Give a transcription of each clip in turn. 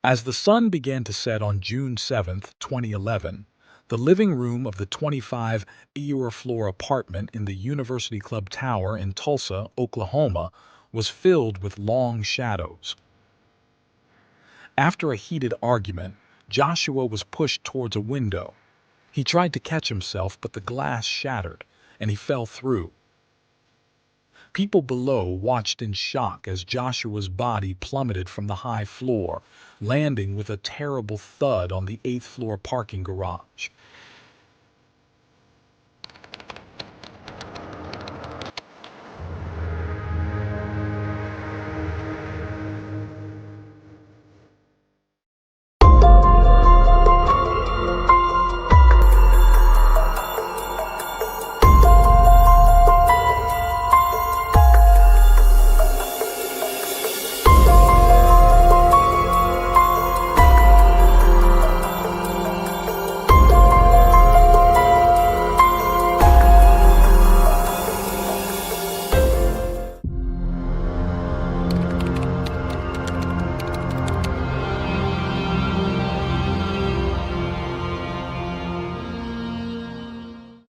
As the sun began to set on June 7, 2011, the living room of the 25-year floor apartment in the University Club Tower in Tulsa, Oklahoma, was filled with long shadows. After a heated argument, Joshua was pushed towards a window. He tried to catch himself, but the glass shattered, and he fell through. People below watched in shock as Joshua's body plummeted from the high floor, landing with a terrible thud on the 8th-floor parking garage.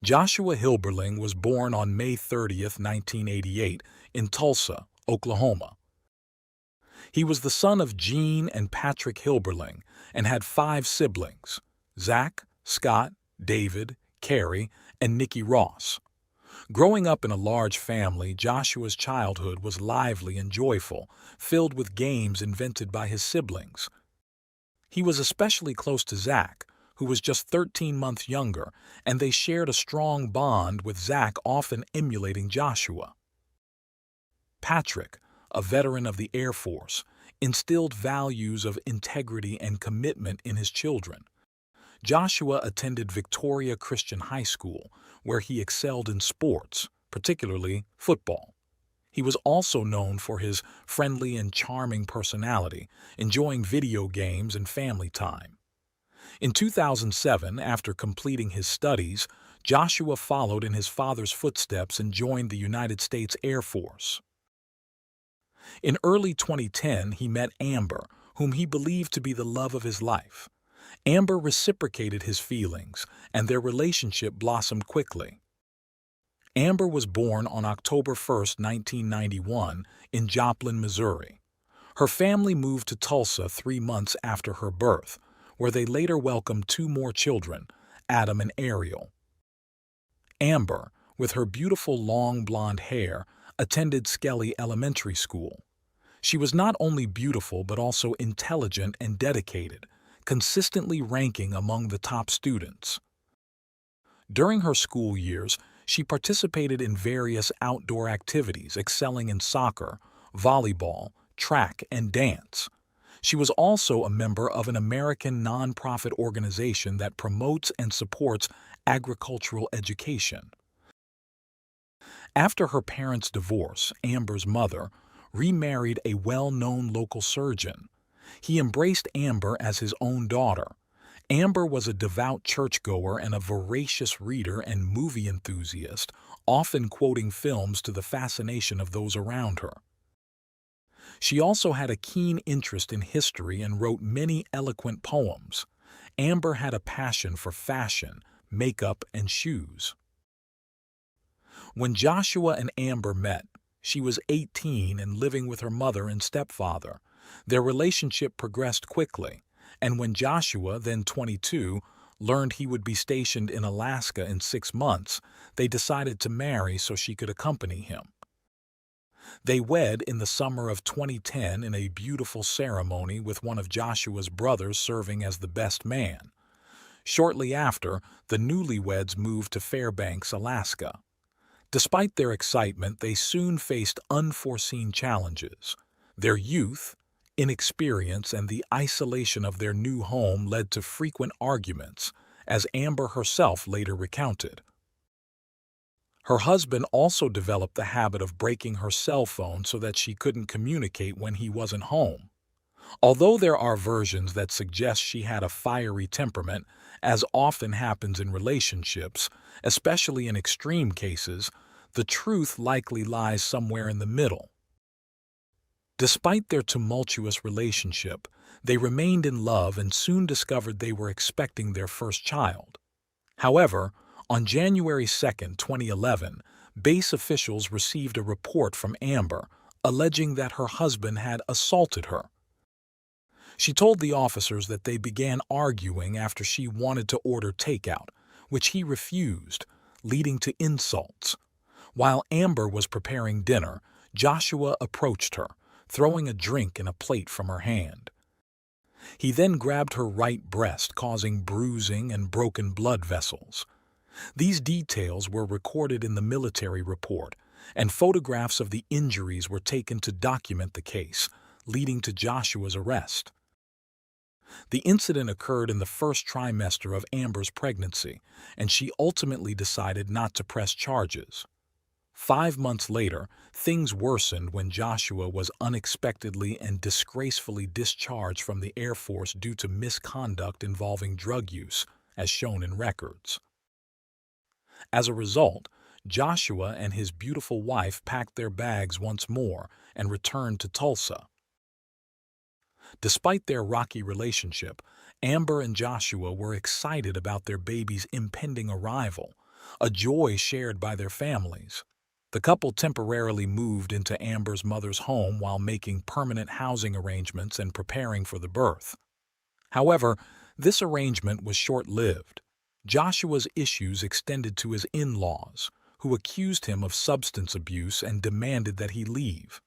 Joshua Hilberling was born on May 30, 1988, in Tulsa, Oklahoma. He was the son of Gene and Patrick Hilberling and had 5 siblings: Zach, Scott, David, Carrie, and Nikki Ross. Growing up in a large family, Joshua's childhood was lively and joyful, filled with games invented by his siblings. He was especially close to Zach, who was just 13 months younger, and they shared a strong bond, with Zach often emulating Joshua. Patrick, a veteran of the Air Force, instilled values of integrity and commitment in his children. Joshua attended Victoria Christian High School, where he excelled in sports, particularly football. He was also known for his friendly and charming personality, enjoying video games and family time. In 2007, after completing his studies, Joshua followed in his father's footsteps and joined the United States Air Force. In early 2010, he met Amber, whom he believed to be the love of his life. Amber reciprocated his feelings, and their relationship blossomed quickly. Amber was born on October 1, 1991, in Joplin, Missouri. Her family moved to Tulsa 3 months after her birth, where they later welcomed 2 more children, Adam and Ariel. Amber, with her beautiful long blonde hair, attended Skelly Elementary School. She was not only beautiful but also intelligent and dedicated, consistently ranking among the top students. During her school years, she participated in various outdoor activities, excelling in soccer, volleyball, track, and dance. She was also a member of an American nonprofit organization that promotes and supports agricultural education. After her parents' divorce, Amber's mother remarried a well-known local surgeon. He embraced Amber as his own daughter. Amber was a devout churchgoer and a voracious reader and movie enthusiast, often quoting films to the fascination of those around her. She also had a keen interest in history and wrote many eloquent poems. Amber had a passion for fashion, makeup, and shoes. When Joshua and Amber met, she was 18 and living with her mother and stepfather. Their relationship progressed quickly, and when Joshua, then 22, learned he would be stationed in Alaska in 6 months, they decided to marry so she could accompany him. They wed in the summer of 2010 in a beautiful ceremony, with one of Joshua's brothers serving as the best man. Shortly after, the newlyweds moved to Fairbanks, Alaska. Despite their excitement, they soon faced unforeseen challenges. Their youth, inexperience, and the isolation of their new home led to frequent arguments, as Amber herself later recounted. Her husband also developed the habit of breaking her cell phone so that she couldn't communicate when he wasn't home. Although there are versions that suggest she had a fiery temperament, as often happens in relationships, especially in extreme cases, the truth likely lies somewhere in the middle. Despite their tumultuous relationship, They remained in love and soon discovered they were expecting their first child. However, on January 2, 2011, base officials received a report from Amber alleging that her husband had assaulted her. She told the officers that they began arguing after she wanted to order takeout, which he refused, leading to insults. While Amber was preparing dinner, Joshua approached her, throwing a drink and a plate from her hand. He then grabbed her right breast, causing bruising and broken blood vessels. These details were recorded in the military report, and photographs of the injuries were taken to document the case, leading to Joshua's arrest. The incident occurred in the first trimester of Amber's pregnancy, and she ultimately decided not to press charges. 5 months later, things worsened when Joshua was unexpectedly and disgracefully discharged from the Air Force due to misconduct involving drug use, as shown in records. As a result, Joshua and his beautiful wife packed their bags once more and returned to Tulsa. Despite their rocky relationship, Amber and Joshua were excited about their baby's impending arrival, a joy shared by their families. The couple temporarily moved into Amber's mother's home while making permanent housing arrangements and preparing for the birth. However, this arrangement was short-lived. Joshua's issues extended to his in-laws, who accused him of substance abuse and demanded that he leave.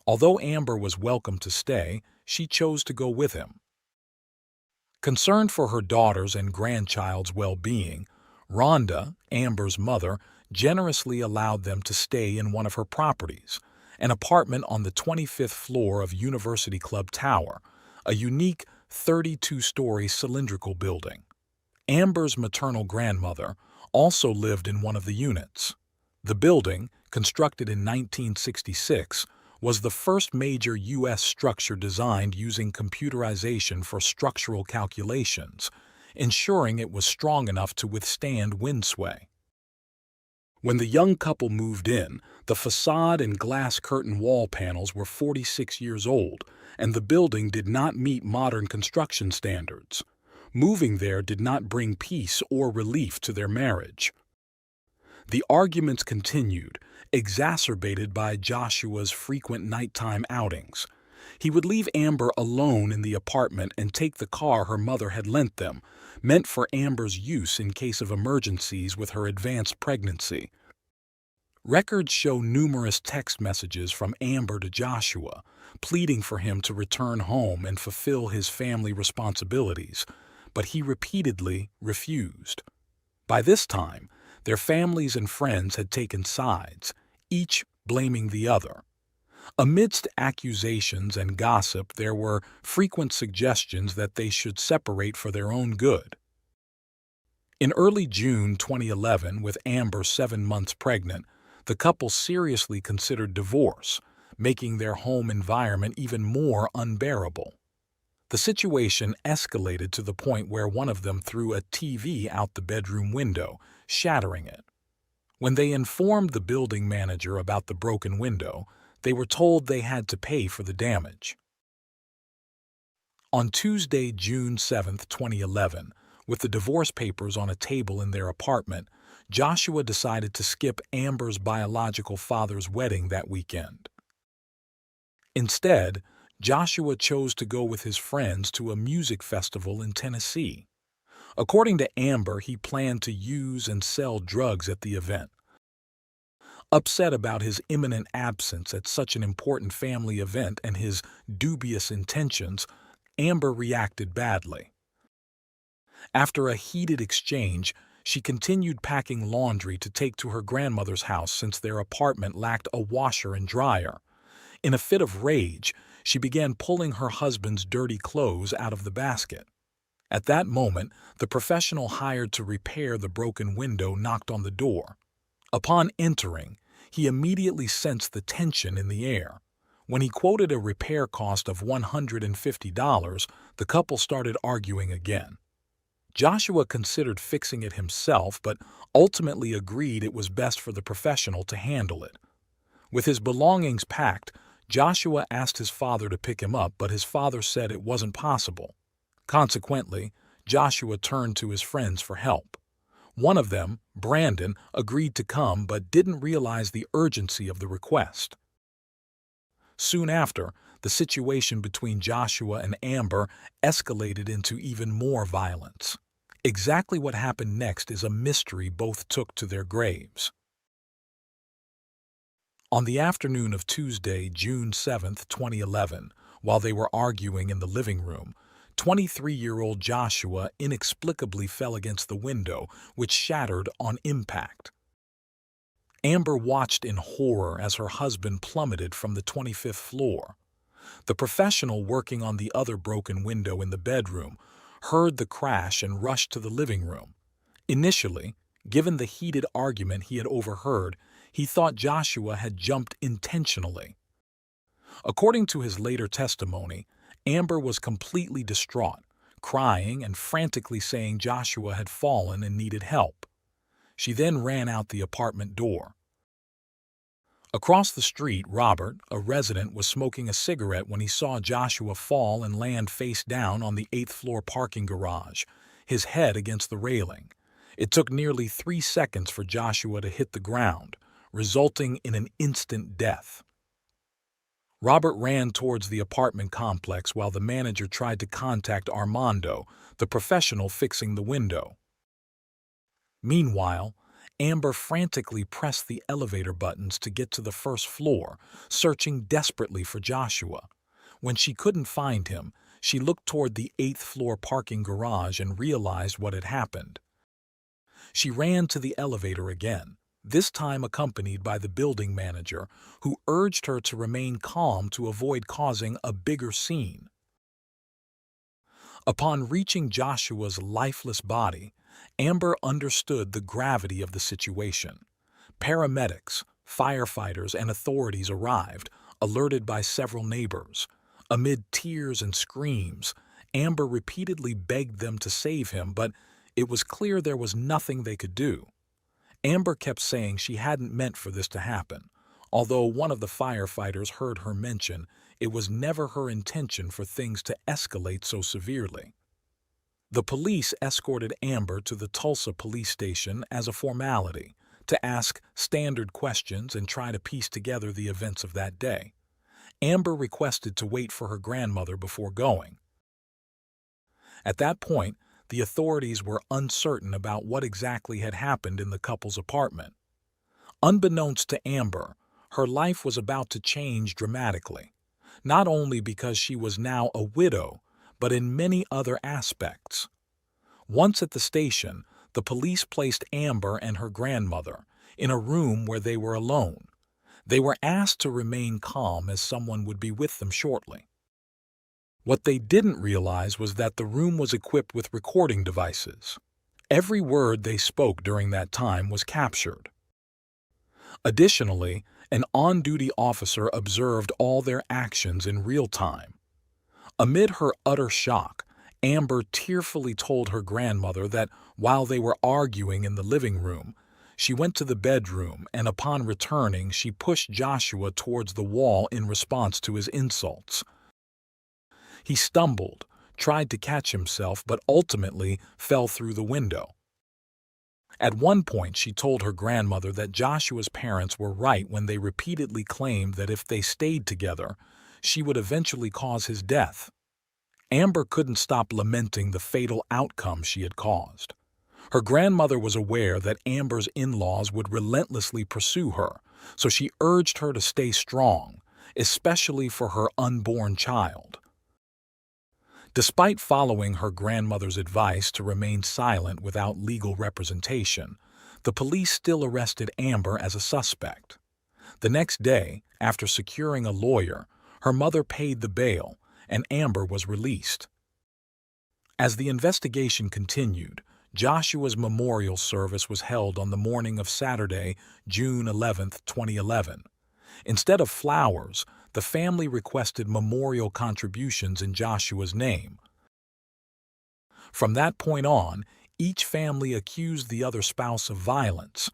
Although Amber was welcome to stay, she chose to go with him. Concerned for her daughter's and grandchild's well-being, Rhonda, Amber's mother, generously allowed them to stay in one of her properties, an apartment on the 25th floor of University Club Tower, a unique 32-story cylindrical building. Amber's maternal grandmother also lived in one of the units. The building, constructed in 1966, was the first major U.S. structure designed using computerization for structural calculations, ensuring it was strong enough to withstand wind sway. When the young couple moved in, the facade and glass curtain wall panels were 46 years old, and the building did not meet modern construction standards. Moving there did not bring peace or relief to their marriage. The arguments continued, exacerbated by Joshua's frequent nighttime outings. He would leave Amber alone in the apartment and take the car her mother had lent them, meant for Amber's use in case of emergencies with her advanced pregnancy. Records show numerous text messages from Amber to Joshua, pleading for him to return home and fulfill his family responsibilities, but he repeatedly refused. By this time, their families and friends had taken sides, each blaming the other. Amidst accusations and gossip, there were frequent suggestions that they should separate for their own good. In early June 2011, with Amber 7 months pregnant, the couple seriously considered divorce, making their home environment even more unbearable. The situation escalated to the point where one of them threw a TV out the bedroom window, shattering it. When they informed the building manager about the broken window, they were told they had to pay for the damage. On Tuesday, June 7, 2011, with the divorce papers on a table in their apartment, Joshua decided to skip Amber's biological father's wedding that weekend. Instead, Joshua chose to go with his friends to a music festival in Tennessee. According to Amber, he planned to use and sell drugs at the event. Upset about his imminent absence at such an important family event and his dubious intentions, Amber reacted badly. After a heated exchange, she continued packing laundry to take to her grandmother's house since their apartment lacked a washer and dryer. In a fit of rage, she began pulling her husband's dirty clothes out of the basket. At that moment, the professional hired to repair the broken window knocked on the door. Upon entering, he immediately sensed the tension in the air. When he quoted a repair cost of $150, the couple started arguing again. Joshua considered fixing it himself, but ultimately agreed it was best for the professional to handle it. With his belongings packed, Joshua asked his father to pick him up, but his father said it wasn't possible. Consequently, Joshua turned to his friends for help. One of them, Brandon, agreed to come but didn't realize the urgency of the request. Soon after, the situation between Joshua and Amber escalated into even more violence. Exactly what happened next is a mystery both took to their graves. On the afternoon of Tuesday, June 7, 2011, while they were arguing in the living room, 23-year-old Joshua inexplicably fell against the window, which shattered on impact. Amber watched in horror as her husband plummeted from the 25th floor. The professional working on the other broken window in the bedroom heard the crash and rushed to the living room. Initially, given the heated argument he had overheard, he thought Joshua had jumped intentionally. According to his later testimony, Amber was completely distraught, crying and frantically saying Joshua had fallen and needed help. She then ran out the apartment door. Across the street, Robert, a resident, was smoking a cigarette when he saw Joshua fall and land face down on the 8th-floor parking garage, his head against the railing. It took nearly 3 seconds for Joshua to hit the ground, resulting in an instant death. Robert ran towards the apartment complex while the manager tried to contact Armando, the professional fixing the window. Meanwhile, Amber frantically pressed the elevator buttons to get to the first floor, searching desperately for Joshua. When she couldn't find him, she looked toward the 8th-floor parking garage and realized what had happened. She ran to the elevator again, this time accompanied by the building manager, who urged her to remain calm to avoid causing a bigger scene. Upon reaching Joshua's lifeless body, Amber understood the gravity of the situation. Paramedics, firefighters, and authorities arrived, alerted by several neighbors. Amid tears and screams, Amber repeatedly begged them to save him, but it was clear there was nothing they could do. Amber kept saying she hadn't meant for this to happen, although one of the firefighters heard her mention it was never her intention for things to escalate so severely. The police escorted Amber to the Tulsa police station as a formality, to ask standard questions and try to piece together the events of that day. Amber requested to wait for her grandmother before going. At that point, the authorities were uncertain about what exactly had happened in the couple's apartment. Unbeknownst to Amber, her life was about to change dramatically, not only because she was now a widow, but in many other aspects. Once at the station, the police placed Amber and her grandmother in a room where they were alone. They were asked to remain calm as someone would be with them shortly. What they didn't realize was that the room was equipped with recording devices. Every word they spoke during that time was captured. Additionally, an on-duty officer observed all their actions in real time. Amid her utter shock, Amber tearfully told her grandmother that while they were arguing in the living room, she went to the bedroom and upon returning she pushed Joshua towards the wall in response to his insults. He stumbled, tried to catch himself, but ultimately fell through the window. At one point, she told her grandmother that Joshua's parents were right when they repeatedly claimed that if they stayed together, she would eventually cause his death. Amber couldn't stop lamenting the fatal outcome she had caused. Her grandmother was aware that Amber's in-laws would relentlessly pursue her, so she urged her to stay strong, especially for her unborn child. Despite following her grandmother's advice to remain silent without legal representation, the police still arrested Amber as a suspect. The next day, after securing a lawyer, her mother paid the bail, and Amber was released. As the investigation continued, Joshua's memorial service was held on the morning of Saturday, June 11, 2011. Instead of flowers, the family requested memorial contributions in Joshua's name. From that point on, each family accused the other spouse of violence,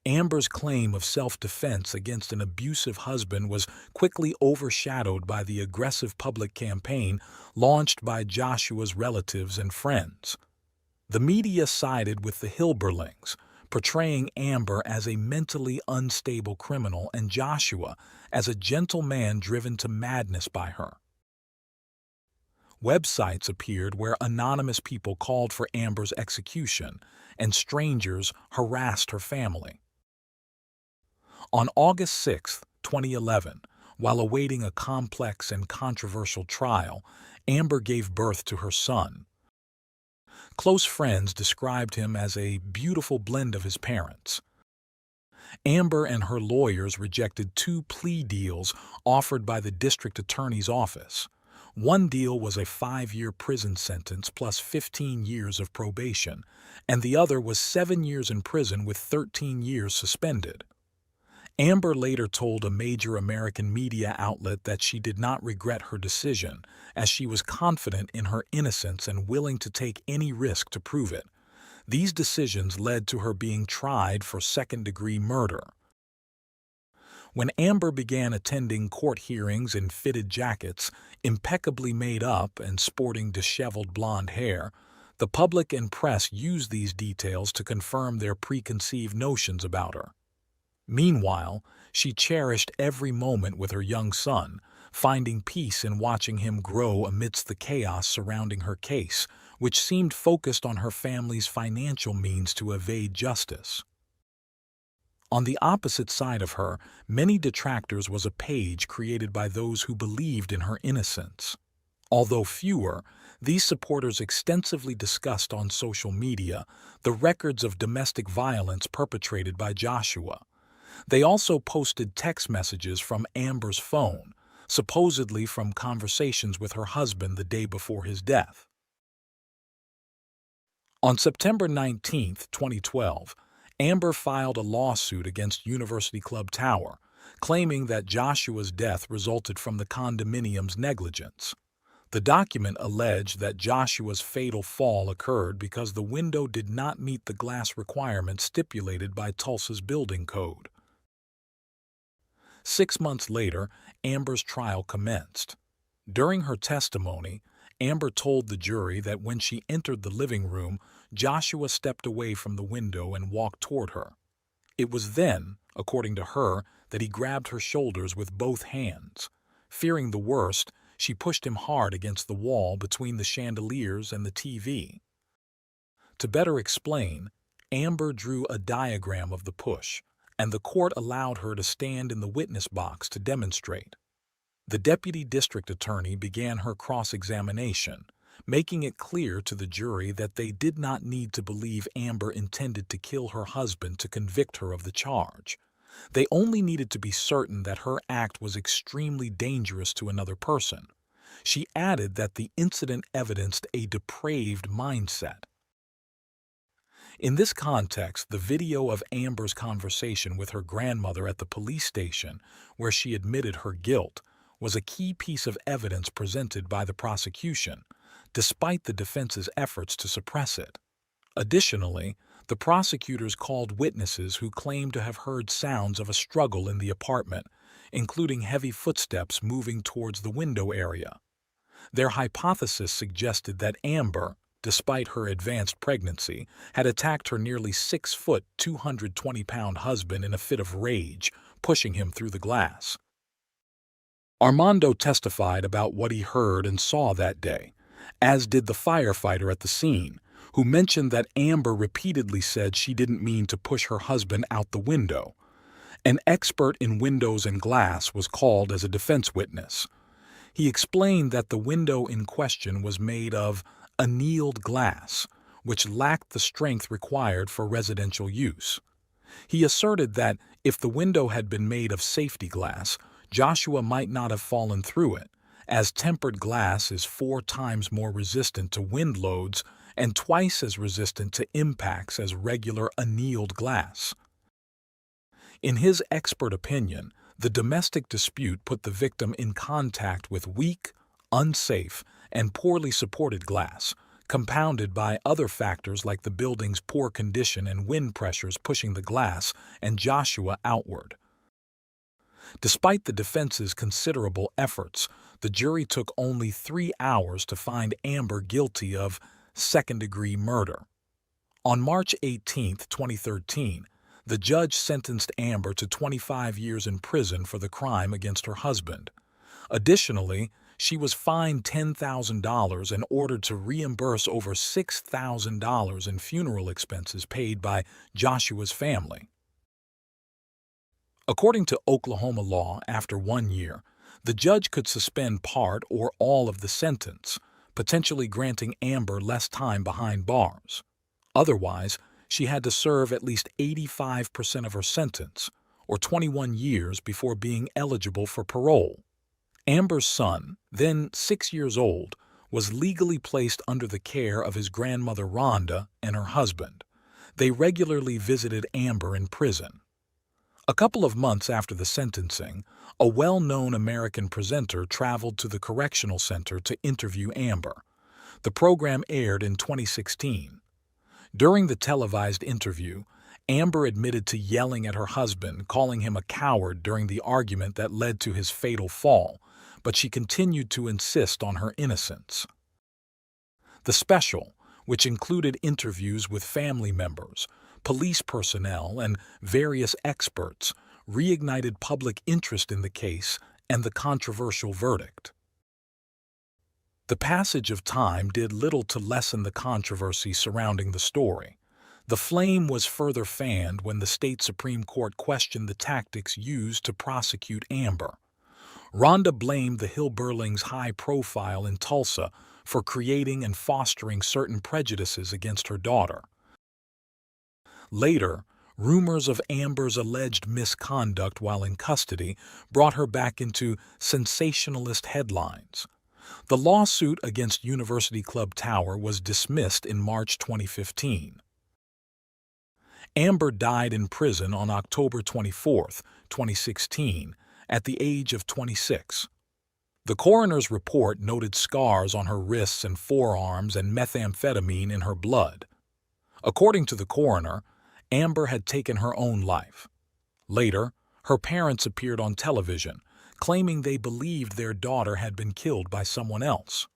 Amber's claim of self-defense against an abusive husband was quickly overshadowed by the aggressive public campaign launched by Joshua's relatives and friends. The media sided with the Hilberlings, portraying Amber as a mentally unstable criminal and Joshua as a gentle man driven to madness by her. Websites appeared where anonymous people called for Amber's execution, and strangers harassed her family. On August 6, 2011, while awaiting a complex and controversial trial, Amber gave birth to her son. Close friends described him as a beautiful blend of his parents. Amber and her lawyers rejected 2 plea deals offered by the district attorney's office. One deal was a 5-year prison sentence plus 15 years of probation, and the other was 7 years in prison with 13 years suspended. Amber later told a major American media outlet that she did not regret her decision, as she was confident in her innocence and willing to take any risk to prove it. These decisions led to her being tried for second-degree murder. When Amber began attending court hearings in fitted jackets, impeccably made up and sporting disheveled blonde hair, the public and press used these details to confirm their preconceived notions about her. Meanwhile, she cherished every moment with her young son, finding peace in watching him grow amidst the chaos surrounding her case, which seemed focused on her family's financial means to evade justice. On the opposite side of her, many detractors, was a page created by those who believed in her innocence. Although fewer, these supporters extensively discussed on social media the records of domestic violence perpetrated by Joshua. They also posted text messages from Amber's phone, supposedly from conversations with her husband the day before his death. On September 19, 2012, Amber filed a lawsuit against University Club Tower, claiming that Joshua's death resulted from the condominium's negligence. The document alleged that Joshua's fatal fall occurred because the window did not meet the glass requirements stipulated by Tulsa's building code. 6 months later, Amber's trial commenced. During her testimony, Amber told the jury that when she entered the living room, Joshua stepped away from the window and walked toward her. It was then, according to her, that he grabbed her shoulders with both hands. Fearing the worst, she pushed him hard against the wall between the chandeliers and the TV. To better explain, Amber drew a diagram of the push, and the court allowed her to stand in the witness box to demonstrate. The deputy district attorney began her cross-examination, making it clear to the jury that they did not need to believe Amber intended to kill her husband to convict her of the charge. They only needed to be certain that her act was extremely dangerous to another person. She added that the incident evidenced a depraved mindset. In this context, the video of Amber's conversation with her grandmother at the police station, where she admitted her guilt, was a key piece of evidence presented by the prosecution, despite the defense's efforts to suppress it. Additionally, the prosecutors called witnesses who claimed to have heard sounds of a struggle in the apartment, including heavy footsteps moving towards the window area. Their hypothesis suggested that Amber, despite her advanced pregnancy, had attacked her nearly 6-foot, 220-pound husband in a fit of rage, pushing him through the glass. Armando testified about what he heard and saw that day, as did the firefighter at the scene, who mentioned that Amber repeatedly said she didn't mean to push her husband out the window. An expert in windows and glass was called as a defense witness. He explained that the window in question was made of annealed glass, which lacked the strength required for residential use. He asserted that if the window had been made of safety glass, Joshua might not have fallen through it, as tempered glass is 4 times more resistant to wind loads and twice as resistant to impacts as regular annealed glass. In his expert opinion, the domestic dispute put the victim in contact with weak, unsafe, and poorly supported glass, compounded by other factors like the building's poor condition and wind pressures pushing the glass and Joshua outward. Despite the defense's considerable efforts, the jury took only 3 hours to find Amber guilty of second-degree murder. On March 18, 2013, the judge sentenced Amber to 25 years in prison for the crime against her husband. Additionally, she was fined $10,000 and ordered to reimburse over $6,000 in funeral expenses paid by Joshua's family. According to Oklahoma law, after 1 year, the judge could suspend part or all of the sentence, potentially granting Amber less time behind bars. Otherwise, she had to serve at least 85% of her sentence, or 21 years, before being eligible for parole. Amber's son, then 6 years old, was legally placed under the care of his grandmother Rhonda and her husband. They regularly visited Amber in prison. A couple of months after the sentencing, a well-known American presenter traveled to the correctional center to interview Amber. The program aired in 2016. During the televised interview, Amber admitted to yelling at her husband, calling him a coward during the argument that led to his fatal fall, but she continued to insist on her innocence. The special, which included interviews with family members, police personnel, and various experts, reignited public interest in the case and the controversial verdict. The passage of time did little to lessen the controversy surrounding the story. The flame was further fanned when the state Supreme Court questioned the tactics used to prosecute Amber. Rhonda blamed the Hilberlings' high profile in Tulsa for creating and fostering certain prejudices against her daughter. Later, rumors of Amber's alleged misconduct while in custody brought her back into sensationalist headlines. The lawsuit against University Club Tower was dismissed in March 2015. Amber died in prison on October 24, 2016, at the age of 26. The coroner's report noted scars on her wrists and forearms and methamphetamine in her blood. According to the coroner, Amber had taken her own life. Later, her parents appeared on television, claiming they believed their daughter had been killed by someone else.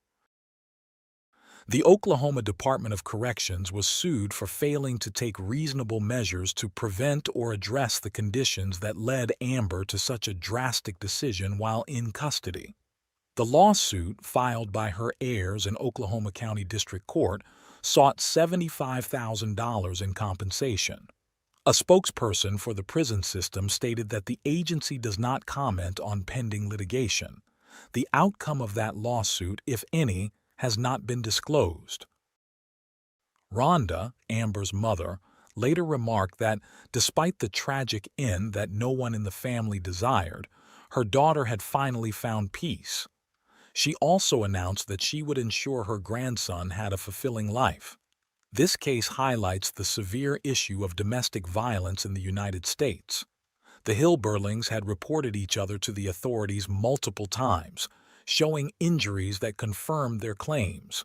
The Oklahoma Department of Corrections was sued for failing to take reasonable measures to prevent or address the conditions that led Amber to such a drastic decision while in custody. The lawsuit, filed by her heirs in Oklahoma County District Court, sought $75,000 in compensation. A spokesperson for the prison system stated that the agency does not comment on pending litigation. The outcome of that lawsuit, if any, has not been disclosed. Rhonda, Amber's mother, later remarked that despite the tragic end that no one in the family desired, her daughter had finally found peace. She also announced that she would ensure her grandson had a fulfilling life. This case highlights the severe issue of domestic violence in the United States. The Hilberlings had reported each other to the authorities multiple times, showing injuries that confirmed their claims.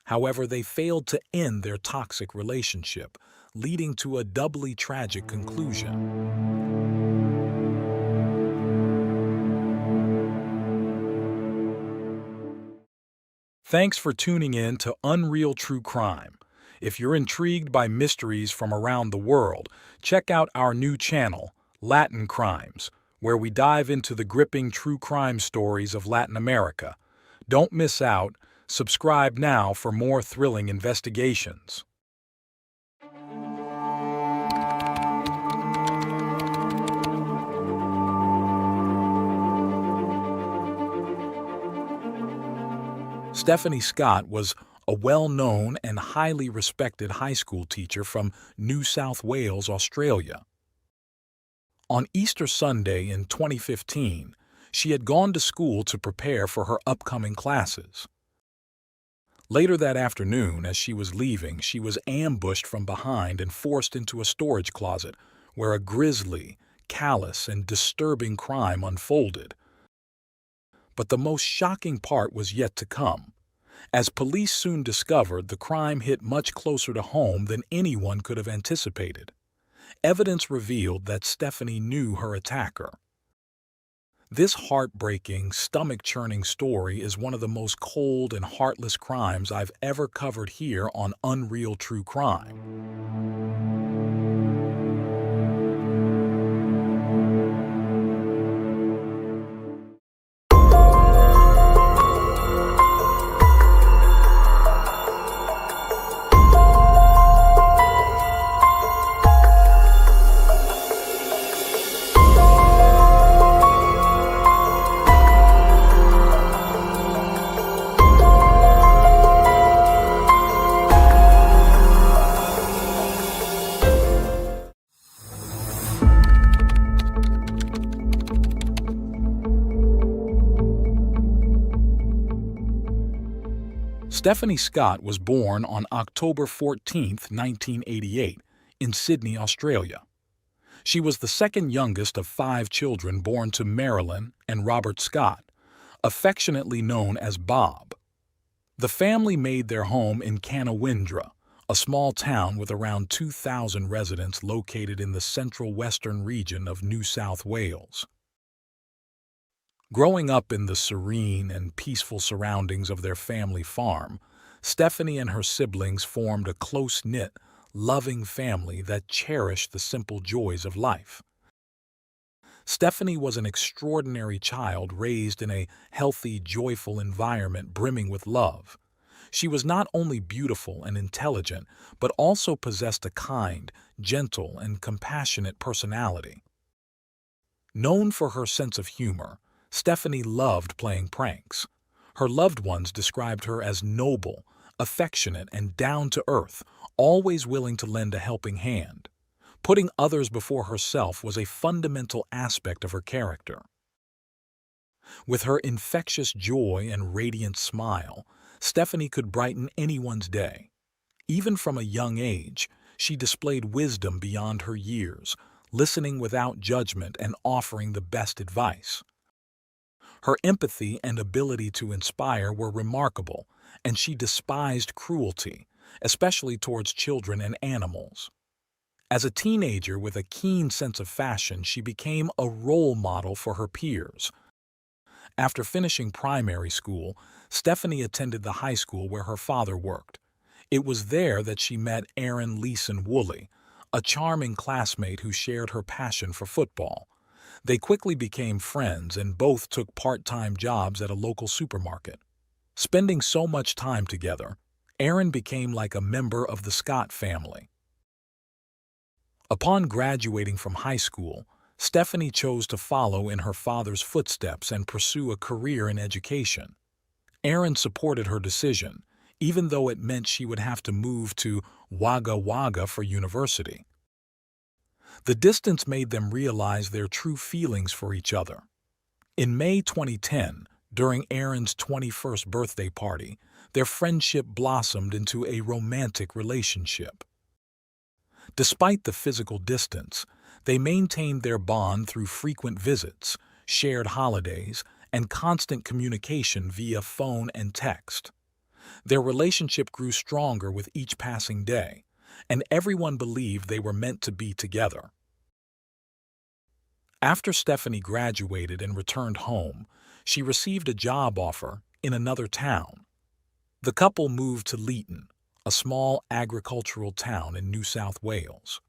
However, they failed to end their toxic relationship, leading to a doubly tragic conclusion. Thanks for tuning in to Unreal True Crime. If you're intrigued by mysteries from around the world, check out our new channel, Latin Crimes, where we dive into the gripping true crime stories of Latin America. Don't miss out. Subscribe now for more thrilling investigations. Stephanie Scott was a well-known and highly respected high school teacher from New South Wales, Australia. On Easter Sunday in 2015, she had gone to school to prepare for her upcoming classes. Later that afternoon, as she was leaving, she was ambushed from behind and forced into a storage closet where a grisly, callous, and disturbing crime unfolded. But the most shocking part was yet to come. As police soon discovered, the crime hit much closer to home than anyone could have anticipated. Evidence revealed that Stephanie knew her attacker. This heartbreaking, stomach-churning story is one of the most cold and heartless crimes I've ever covered here on Unreal True Crime. Stephanie Scott was born on October 14, 1988, in Sydney, Australia. She was the second youngest of 5 children born to Marilyn and Robert Scott, affectionately known as Bob. The family made their home in Canawindra, a small town with around 2,000 residents located in the central western region of New South Wales. Growing up in the serene and peaceful surroundings of their family farm, Stephanie and her siblings formed a close-knit, loving family that cherished the simple joys of life. Stephanie was an extraordinary child raised in a healthy, joyful environment brimming with love. She was not only beautiful and intelligent, but also possessed a kind, gentle, and compassionate personality. Known for her sense of humor, Stephanie loved playing pranks. Her loved ones described her as noble, affectionate, and down-to-earth, always willing to lend a helping hand. Putting others before herself was a fundamental aspect of her character. With her infectious joy and radiant smile, Stephanie could brighten anyone's day. Even from a young age, she displayed wisdom beyond her years, listening without judgment and offering the best advice. Her empathy and ability to inspire were remarkable, and she despised cruelty, especially towards children and animals. As a teenager with a keen sense of fashion, she became a role model for her peers. After finishing primary school, Stephanie attended the high school where her father worked. It was there that she met Aaron Leeson Woolley, a charming classmate who shared her passion for football. They quickly became friends and both took part-time jobs at a local supermarket. Spending so much time together, Aaron became like a member of the Scott family. Upon graduating from high school, Stephanie chose to follow in her father's footsteps and pursue a career in education. Aaron supported her decision, even though it meant she would have to move to Wagga Wagga for university. The distance made them realize their true feelings for each other. In May 2010, during Aaron's 21st birthday party, their friendship blossomed into a romantic relationship. Despite the physical distance, they maintained their bond through frequent visits, shared holidays, and constant communication via phone and text. Their relationship grew stronger with each passing day, and everyone believed they were meant to be together. After Stephanie graduated and returned home, she received a job offer in another town. The couple moved to Leeton, a small agricultural town in New South Wales.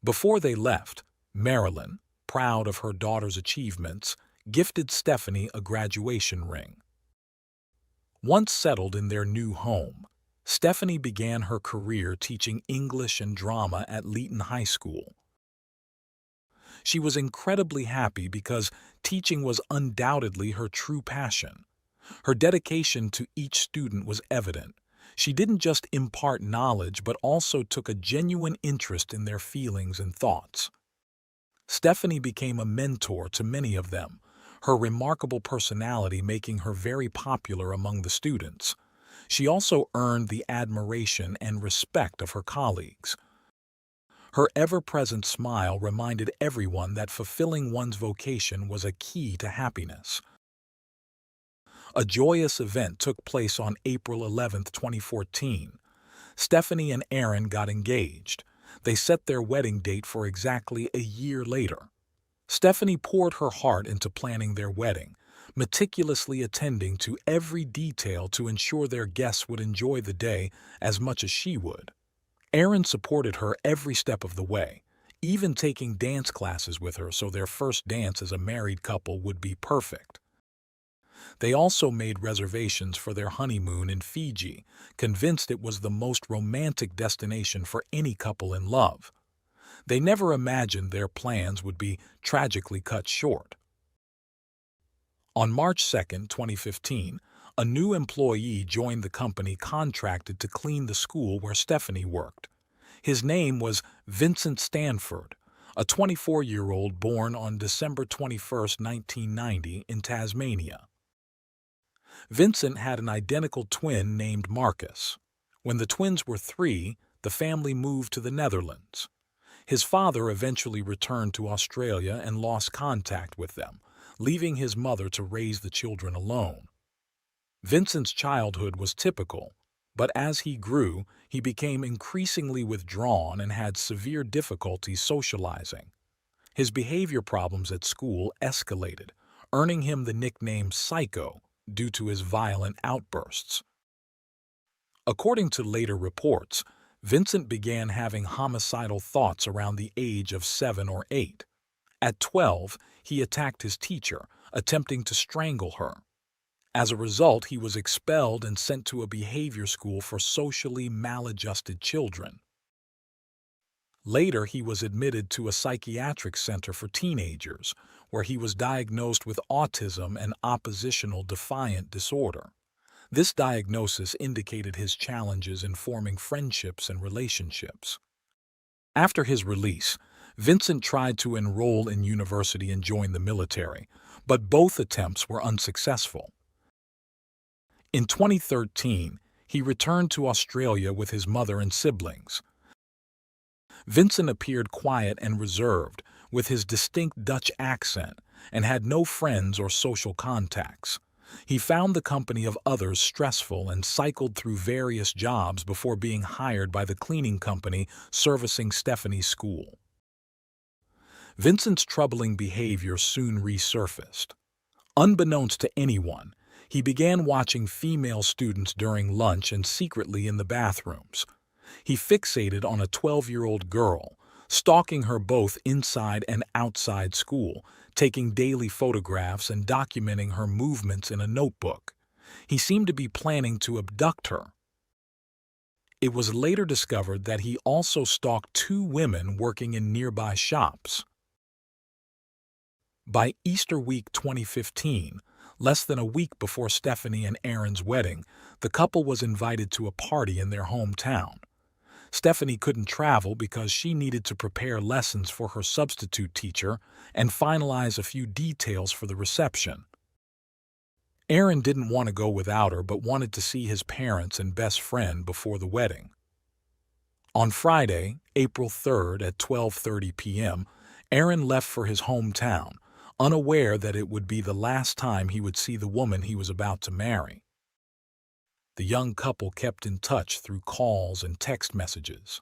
Before they left, Marilyn, proud of her daughter's achievements, gifted Stephanie a graduation ring. Once settled in their new home, Stephanie began her career teaching English and drama at Leeton High School. She was incredibly happy because teaching was undoubtedly her true passion. Her dedication to each student was evident. She didn't just impart knowledge but also took a genuine interest in their feelings and thoughts. Stephanie became a mentor to many of them, her remarkable personality making her very popular among the students. She also earned the admiration and respect of her colleagues. Her ever-present smile reminded everyone that fulfilling one's vocation was a key to happiness. A joyous event took place on April 11, 2014. Stephanie and Aaron got engaged. They set their wedding date for exactly a year later. Stephanie poured her heart into planning their wedding, meticulously attending to every detail to ensure their guests would enjoy the day as much as she would. Aaron supported her every step of the way, even taking dance classes with her so their first dance as a married couple would be perfect. They also made reservations for their honeymoon in Fiji, convinced it was the most romantic destination for any couple in love. They never imagined their plans would be tragically cut short. On March 2, 2015, a new employee joined the company contracted to clean the school where Stephanie worked. His name was Vincent Stanford, a 24-year-old born on December 21, 1990, in Tasmania. Vincent had an identical twin named Marcus. When the twins were 3, the family moved to the Netherlands. His father eventually returned to Australia and lost contact with them, leaving his mother to raise the children alone. Vincent's childhood was typical, but as he grew, he became increasingly withdrawn and had severe difficulties socializing. His behavior problems at school escalated, earning him the nickname Psycho due to his violent outbursts. According to later reports, Vincent began having homicidal thoughts around the age of 7 or 8. At 12, he attacked his teacher, attempting to strangle her. As a result, he was expelled and sent to a behavior school for socially maladjusted children. Later, he was admitted to a psychiatric center for teenagers, where he was diagnosed with autism and oppositional defiant disorder. This diagnosis indicated his challenges in forming friendships and relationships. After his release, Vincent tried to enroll in university and join the military, but both attempts were unsuccessful. In 2013, he returned to Australia with his mother and siblings. Vincent appeared quiet and reserved, with his distinct Dutch accent, and had no friends or social contacts. He found the company of others stressful and cycled through various jobs before being hired by the cleaning company servicing Stephanie's school. Vincent's troubling behavior soon resurfaced. Unbeknownst to anyone, he began watching female students during lunch and secretly in the bathrooms. He fixated on a 12-year-old girl, stalking her both inside and outside school, taking daily photographs and documenting her movements in a notebook. He seemed to be planning to abduct her. It was later discovered that he also stalked 2 women working in nearby shops. By Easter week 2015, less than a week before Stephanie and Aaron's wedding, the couple was invited to a party in their hometown. Stephanie couldn't travel because she needed to prepare lessons for her substitute teacher and finalize a few details for the reception. Aaron didn't want to go without her but wanted to see his parents and best friend before the wedding. On Friday, April 3rd at 12:30 p.m., Aaron left for his hometown, unaware that it would be the last time he would see the woman he was about to marry. The young couple kept in touch through calls and text messages.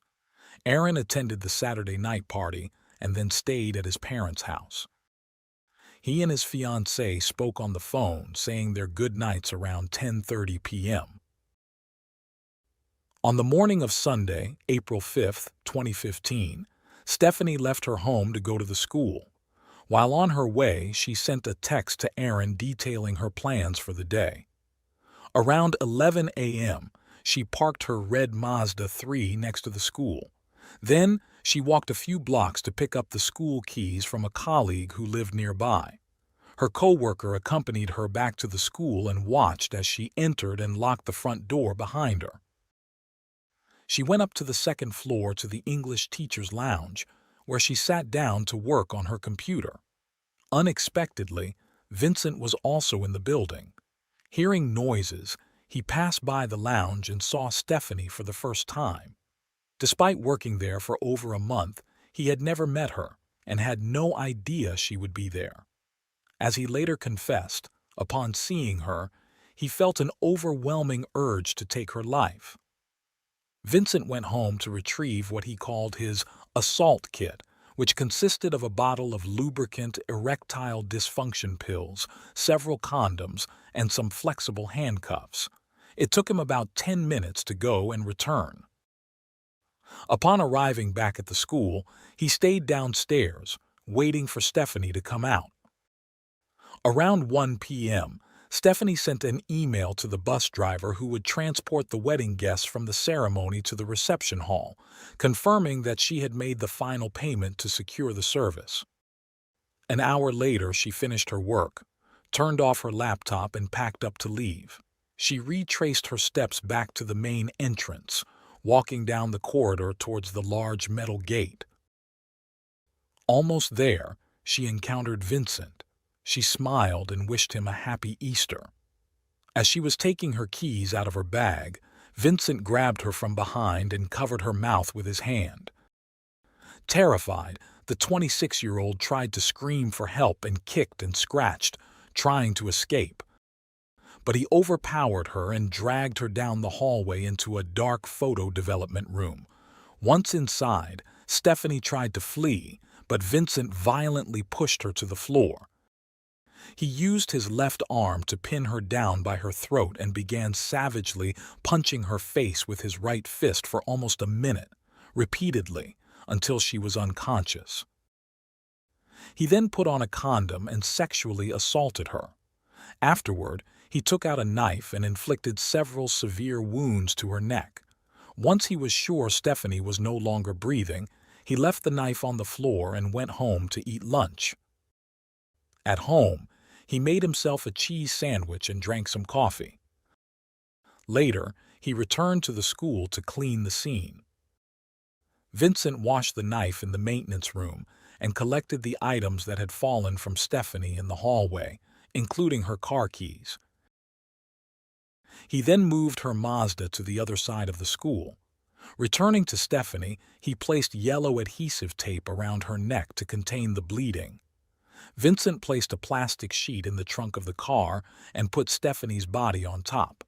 Aaron attended the Saturday night party and then stayed at his parents' house. He and his fiancée spoke on the phone, saying their goodnights around 10:30 p.m. On the morning of Sunday, April 5, 2015, Stephanie left her home to go to the school. While on her way, she sent a text to Aaron detailing her plans for the day. Around 11 a.m., she parked her red Mazda 3 next to the school. Then, she walked a few blocks to pick up the school keys from a colleague who lived nearby. Her co-worker accompanied her back to the school and watched as she entered and locked the front door behind her. She went up to the second floor to the English teacher's lounge, where she sat down to work on her computer. Unexpectedly, Vincent was also in the building. Hearing noises, he passed by the lounge and saw Stephanie for the first time. Despite working there for over a month, he had never met her and had no idea she would be there. As he later confessed, upon seeing her, he felt an overwhelming urge to take her life. Vincent went home to retrieve what he called his assault kit, which consisted of a bottle of lubricant erectile dysfunction pills, several condoms, and some flexible handcuffs. It took him about 10 minutes to go and return. Upon arriving back at the school, he stayed downstairs, waiting for Stephanie to come out. Around 1 p.m., Stephanie sent an email to the bus driver who would transport the wedding guests from the ceremony to the reception hall, confirming that she had made the final payment to secure the service. An hour later, she finished her work, turned off her laptop, and packed up to leave. She retraced her steps back to the main entrance, walking down the corridor towards the large metal gate. Almost there, she encountered Vincent. She smiled and wished him a happy Easter. As she was taking her keys out of her bag, Vincent grabbed her from behind and covered her mouth with his hand. Terrified, the 26-year-old tried to scream for help and kicked and scratched, trying to escape. But he overpowered her and dragged her down the hallway into a dark photo development room. Once inside, Stephanie tried to flee, but Vincent violently pushed her to the floor. He used his left arm to pin her down by her throat and began savagely punching her face with his right fist for almost a minute, repeatedly, until she was unconscious. He then put on a condom and sexually assaulted her. Afterward, he took out a knife and inflicted several severe wounds to her neck. Once he was sure Stephanie was no longer breathing, he left the knife on the floor and went home to eat lunch. At home, he made himself a cheese sandwich and drank some coffee. Later, he returned to the school to clean the scene. Vincent washed the knife in the maintenance room and collected the items that had fallen from Stephanie in the hallway, including her car keys. He then moved her Mazda to the other side of the school. Returning to Stephanie, he placed yellow adhesive tape around her neck to contain the bleeding. Vincent placed a plastic sheet in the trunk of the car and put Stephanie's body on top.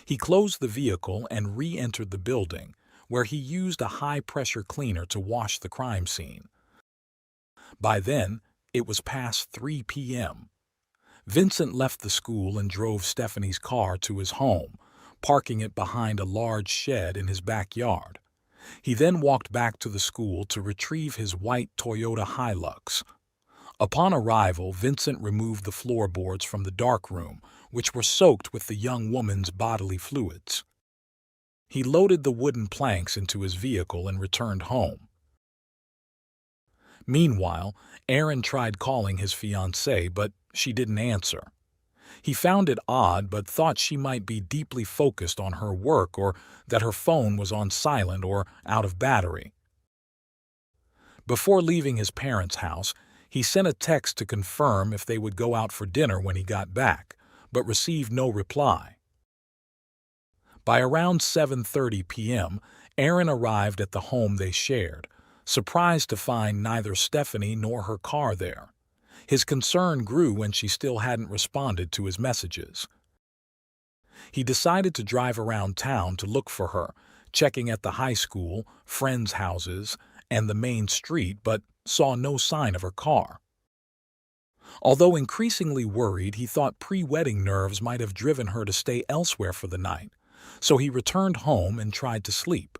He closed the vehicle and re-entered the building, where he used a high-pressure cleaner to wash the crime scene. By then, it was past 3 p.m. Vincent left the school and drove Stephanie's car to his home, parking it behind a large shed in his backyard. He then walked back to the school to retrieve his white Toyota Hilux. Upon arrival, Vincent removed the floorboards from the darkroom, which were soaked with the young woman's bodily fluids. He loaded the wooden planks into his vehicle and returned home. Meanwhile, Aaron tried calling his fiancée, but she didn't answer. He found it odd but thought she might be deeply focused on her work or that her phone was on silent or out of battery. Before leaving his parents' house, he sent a text to confirm if they would go out for dinner when he got back, but received no reply. By around 7:30 p.m., Aaron arrived at the home they shared, surprised to find neither Stephanie nor her car there. His concern grew when she still hadn't responded to his messages. He decided to drive around town to look for her, checking at the high school, friends' houses, and the main street, but saw no sign of her car. Although increasingly worried, he thought pre-wedding nerves might have driven her to stay elsewhere for the night, so he returned home and tried to sleep.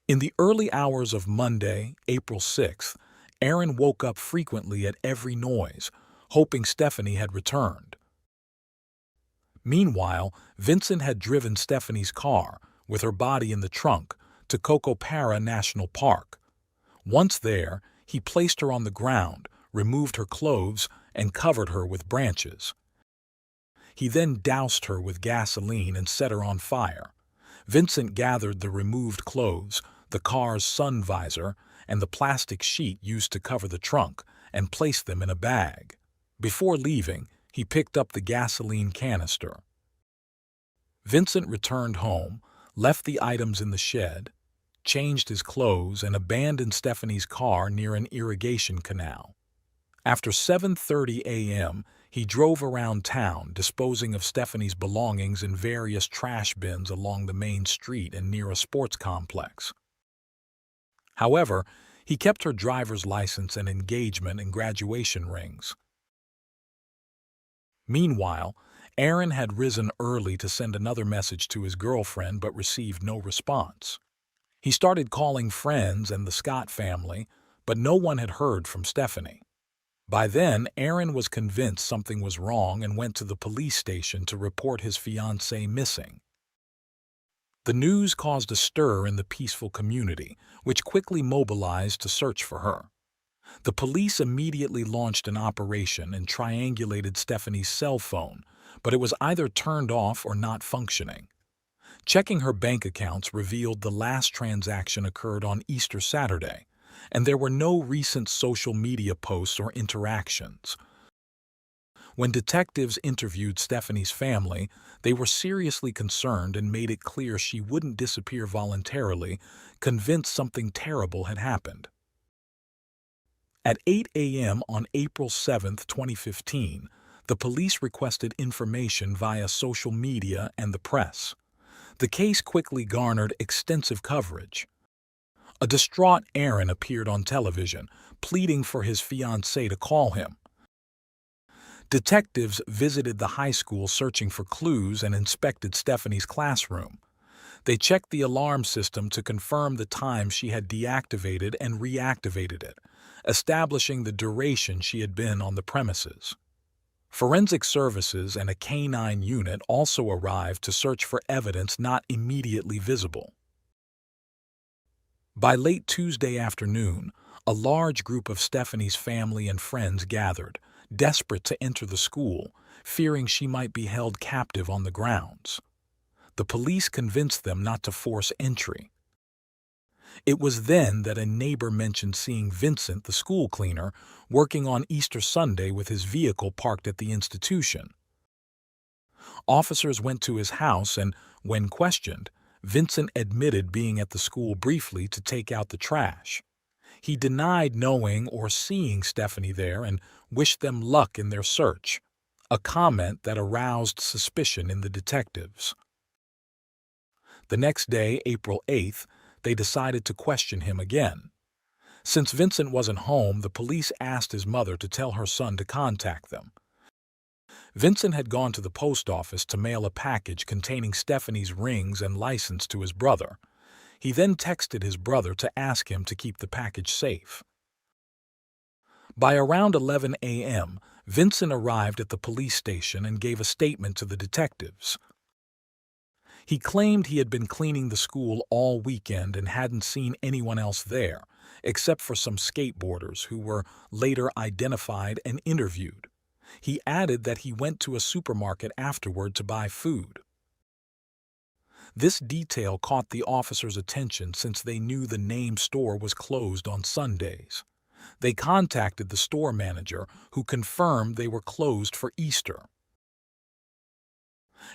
In the early hours of Monday, April 6th, Aaron woke up frequently at every noise, hoping Stephanie had returned. Meanwhile, Vincent had driven Stephanie's car, with her body in the trunk, to Cocopara National Park. Once there, he placed her on the ground, removed her clothes, and covered her with branches. He then doused her with gasoline and set her on fire. Vincent gathered the removed clothes, the car's sun visor, and the plastic sheet used to cover the trunk, and placed them in a bag. Before leaving, he picked up the gasoline canister. Vincent returned home, left the items in the shed, changed his clothes, and abandoned Stephanie's car near an irrigation canal. After 7:30 a.m., He drove around town, disposing of Stephanie's belongings in various trash bins along the main street and near a sports complex. However, he kept her driver's license and engagement and graduation rings. Meanwhile, Aaron had risen early to send another message to his girlfriend but received no response. He started calling friends and the Scott family, but no one had heard from Stephanie. By then, Aaron was convinced something was wrong and went to the police station to report his fiancée missing. The news caused a stir in the peaceful community, which quickly mobilized to search for her. The police immediately launched an operation and triangulated Stephanie's cell phone, but it was either turned off or not functioning. Checking her bank accounts revealed the last transaction occurred on Easter Saturday, and there were no recent social media posts or interactions. When detectives interviewed Stephanie's family, they were seriously concerned and made it clear she wouldn't disappear voluntarily, convinced something terrible had happened. At 8 a.m. on April 7, 2015, the police requested information via social media and the press. The case quickly garnered extensive coverage. A distraught Aaron appeared on television, pleading for his fiancée to call him. Detectives visited the high school searching for clues and inspected Stephanie's classroom. They checked the alarm system to confirm the time she had deactivated and reactivated it, establishing the duration she had been on the premises. Forensic services and a canine unit also arrived to search for evidence not immediately visible. By late Tuesday afternoon, a large group of Stephanie's family and friends gathered, desperate to enter the school, fearing she might be held captive on the grounds. The police convinced them not to force entry. It was then that a neighbor mentioned seeing Vincent, the school cleaner, working on Easter Sunday with his vehicle parked at the institution. Officers went to his house and, when questioned, Vincent admitted being at the school briefly to take out the trash. He denied knowing or seeing Stephanie there and wished them luck in their search, a comment that aroused suspicion in the detectives. The next day, April 8th, they decided to question him again. Since Vincent wasn't home, the police asked his mother to tell her son to contact them. Vincent had gone to the post office to mail a package containing Stephanie's rings and license to his brother. He then texted his brother to ask him to keep the package safe. By around 11 a.m., Vincent arrived at the police station and gave a statement to the detectives. He claimed he had been cleaning the school all weekend and hadn't seen anyone else there, except for some skateboarders who were later identified and interviewed. He added that he went to a supermarket afterward to buy food. This detail caught the officers' attention since they knew the name store was closed on Sundays. They contacted the store manager, who confirmed they were closed for Easter.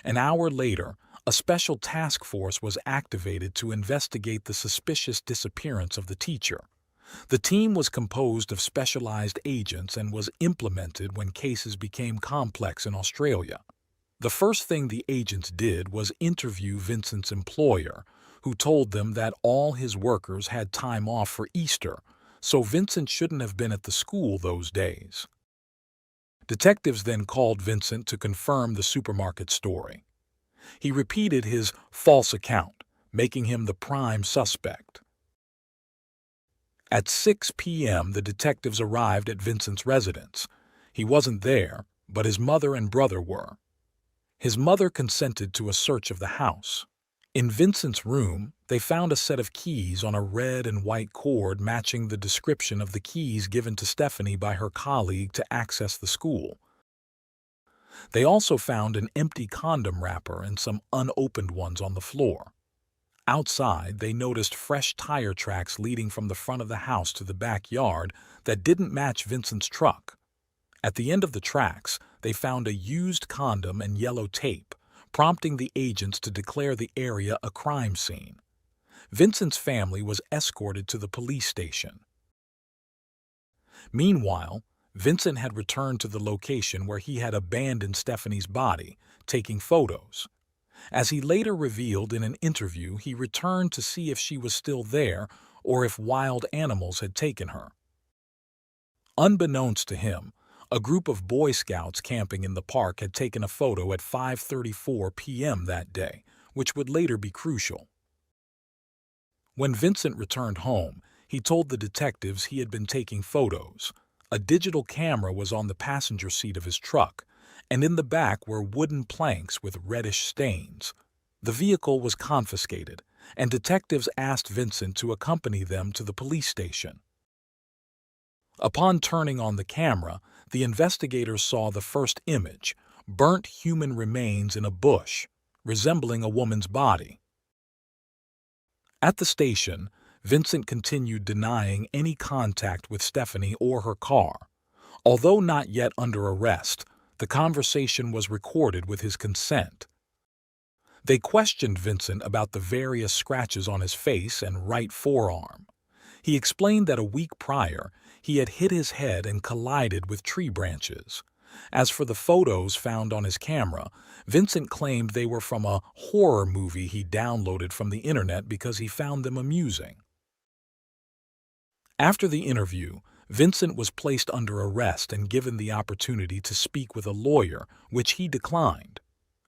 An hour later, a special task force was activated to investigate the suspicious disappearance of the teacher. The team was composed of specialized agents and was implemented when cases became complex in Australia. The first thing the agents did was interview Vincent's employer, who told them that all his workers had time off for Easter, so Vincent shouldn't have been at the school those days. Detectives then called Vincent to confirm the supermarket story. He repeated his false account, making him the prime suspect. At 6 p.m., the detectives arrived at Vincent's residence. He wasn't there, but his mother and brother were. His mother consented to a search of the house. In Vincent's room, they found a set of keys on a red and white cord matching the description of the keys given to Stephanie by her colleague to access the school. They also found an empty condom wrapper and some unopened ones on the floor. Outside, they noticed fresh tire tracks leading from the front of the house to the backyard that didn't match Vincent's truck. At the end of the tracks, they found a used condom and yellow tape, prompting the agents to declare the area a crime scene. Vincent's family was escorted to the police station. Meanwhile, Vincent had returned to the location where he had abandoned Stephanie's body, taking photos. As he later revealed in an interview, he returned to see if she was still there or if wild animals had taken her. Unbeknownst to him, a group of Boy Scouts camping in the park had taken a photo at 5:34 p.m. that day, which would later be crucial. When Vincent returned home, he told the detectives he had been taking photos. A digital camera was on the passenger seat of his truck, and in the back were wooden planks with reddish stains. The vehicle was confiscated, and detectives asked Vincent to accompany them to the police station. Upon turning on the camera, the investigators saw the first image, burnt human remains in a bush, resembling a woman's body. At the station, Vincent continued denying any contact with Stephanie or her car. Although not yet under arrest, the conversation was recorded with his consent. They questioned Vincent about the various scratches on his face and right forearm. He explained that a week prior, he had hit his head and collided with tree branches. As for the photos found on his camera, Vincent claimed they were from a horror movie he downloaded from the internet because he found them amusing. After the interview, Vincent was placed under arrest and given the opportunity to speak with a lawyer, which he declined.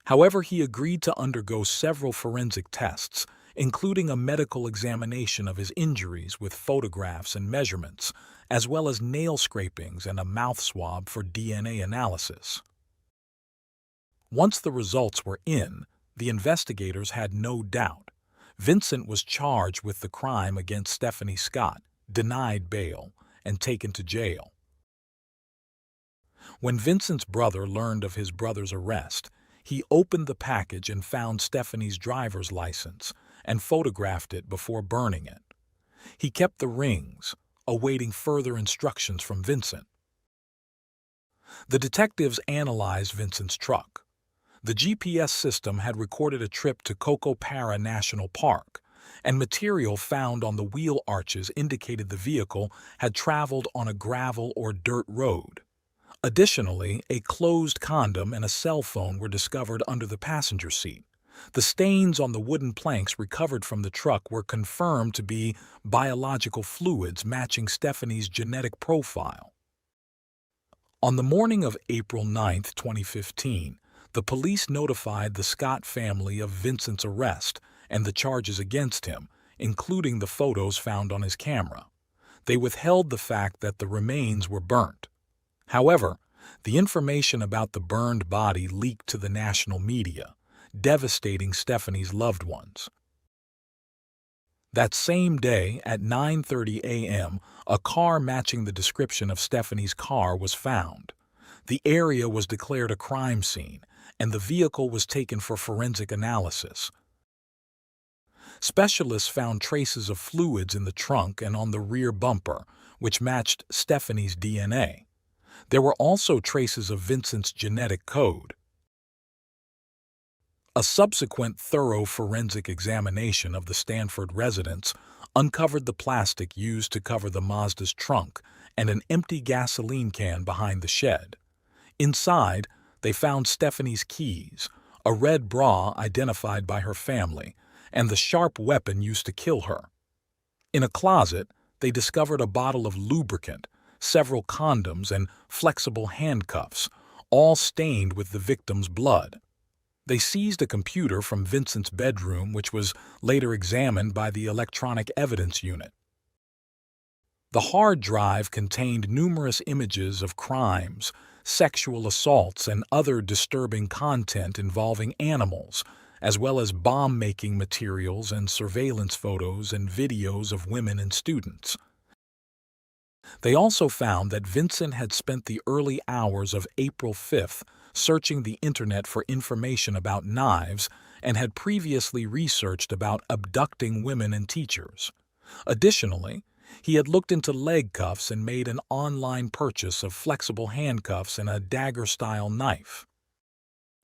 However, he agreed to undergo several forensic tests, including a medical examination of his injuries with photographs and measurements, as well as nail scrapings and a mouth swab for DNA analysis. Once the results were in, the investigators had no doubt. Vincent was charged with the crime against Stephanie Scott, denied bail, and taken to jail. When Vincent's brother learned of his brother's arrest, he opened the package and found Stephanie's driver's license and photographed it before burning it. He kept the rings, awaiting further instructions from Vincent. The detectives analyzed Vincent's truck. The GPS system had recorded a trip to Cocopara National Park, and material found on the wheel arches indicated the vehicle had traveled on a gravel or dirt road. Additionally, a closed condom and a cell phone were discovered under the passenger seat. The stains on the wooden planks recovered from the truck were confirmed to be biological fluids matching Stephanie's genetic profile. On the morning of April 9, 2015, the police notified the Scott family of Vincent's arrest and the charges against him, including the photos found on his camera. They withheld the fact that the remains were burnt. However, the information about the burned body leaked to the national media, devastating Stephanie's loved ones. That same day, at 9:30 a.m., a car matching the description of Stephanie's car was found. The area was declared a crime scene, and the vehicle was taken for forensic analysis. Specialists found traces of fluids in the trunk and on the rear bumper, which matched Stephanie's DNA. There were also traces of Vincent's genetic code. A subsequent thorough forensic examination of the Stanford residence uncovered the plastic used to cover the Mazda's trunk and an empty gasoline can behind the shed. Inside, they found Stephanie's keys, a red bra identified by her family, and the sharp weapon used to kill her. In a closet, they discovered a bottle of lubricant, several condoms, and flexible handcuffs, all stained with the victim's blood. They seized a computer from Vincent's bedroom, which was later examined by the Electronic Evidence Unit. The hard drive contained numerous images of crimes, sexual assaults, and other disturbing content involving animals, as well as bomb-making materials and surveillance photos and videos of women and students. They also found that Vincent had spent the early hours of April 5th searching the internet for information about knives and had previously researched about abducting women and teachers. Additionally, he had looked into leg cuffs and made an online purchase of flexible handcuffs and a dagger-style knife.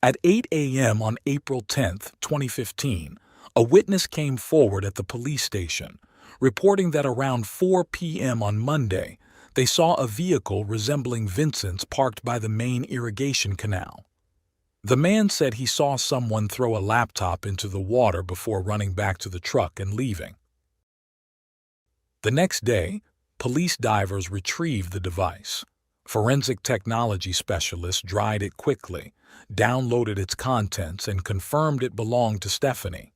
At 8 a.m. on April 10, 2015, a witness came forward at the police station, reporting that around 4 p.m. on Monday, They saw a vehicle resembling Vincent's parked by the main irrigation canal. The man said he saw someone throw a laptop into the water before running back to the truck and leaving. The next day, police divers retrieved the device. Forensic technology specialists dried it quickly, downloaded its contents, and confirmed it belonged to Stephanie.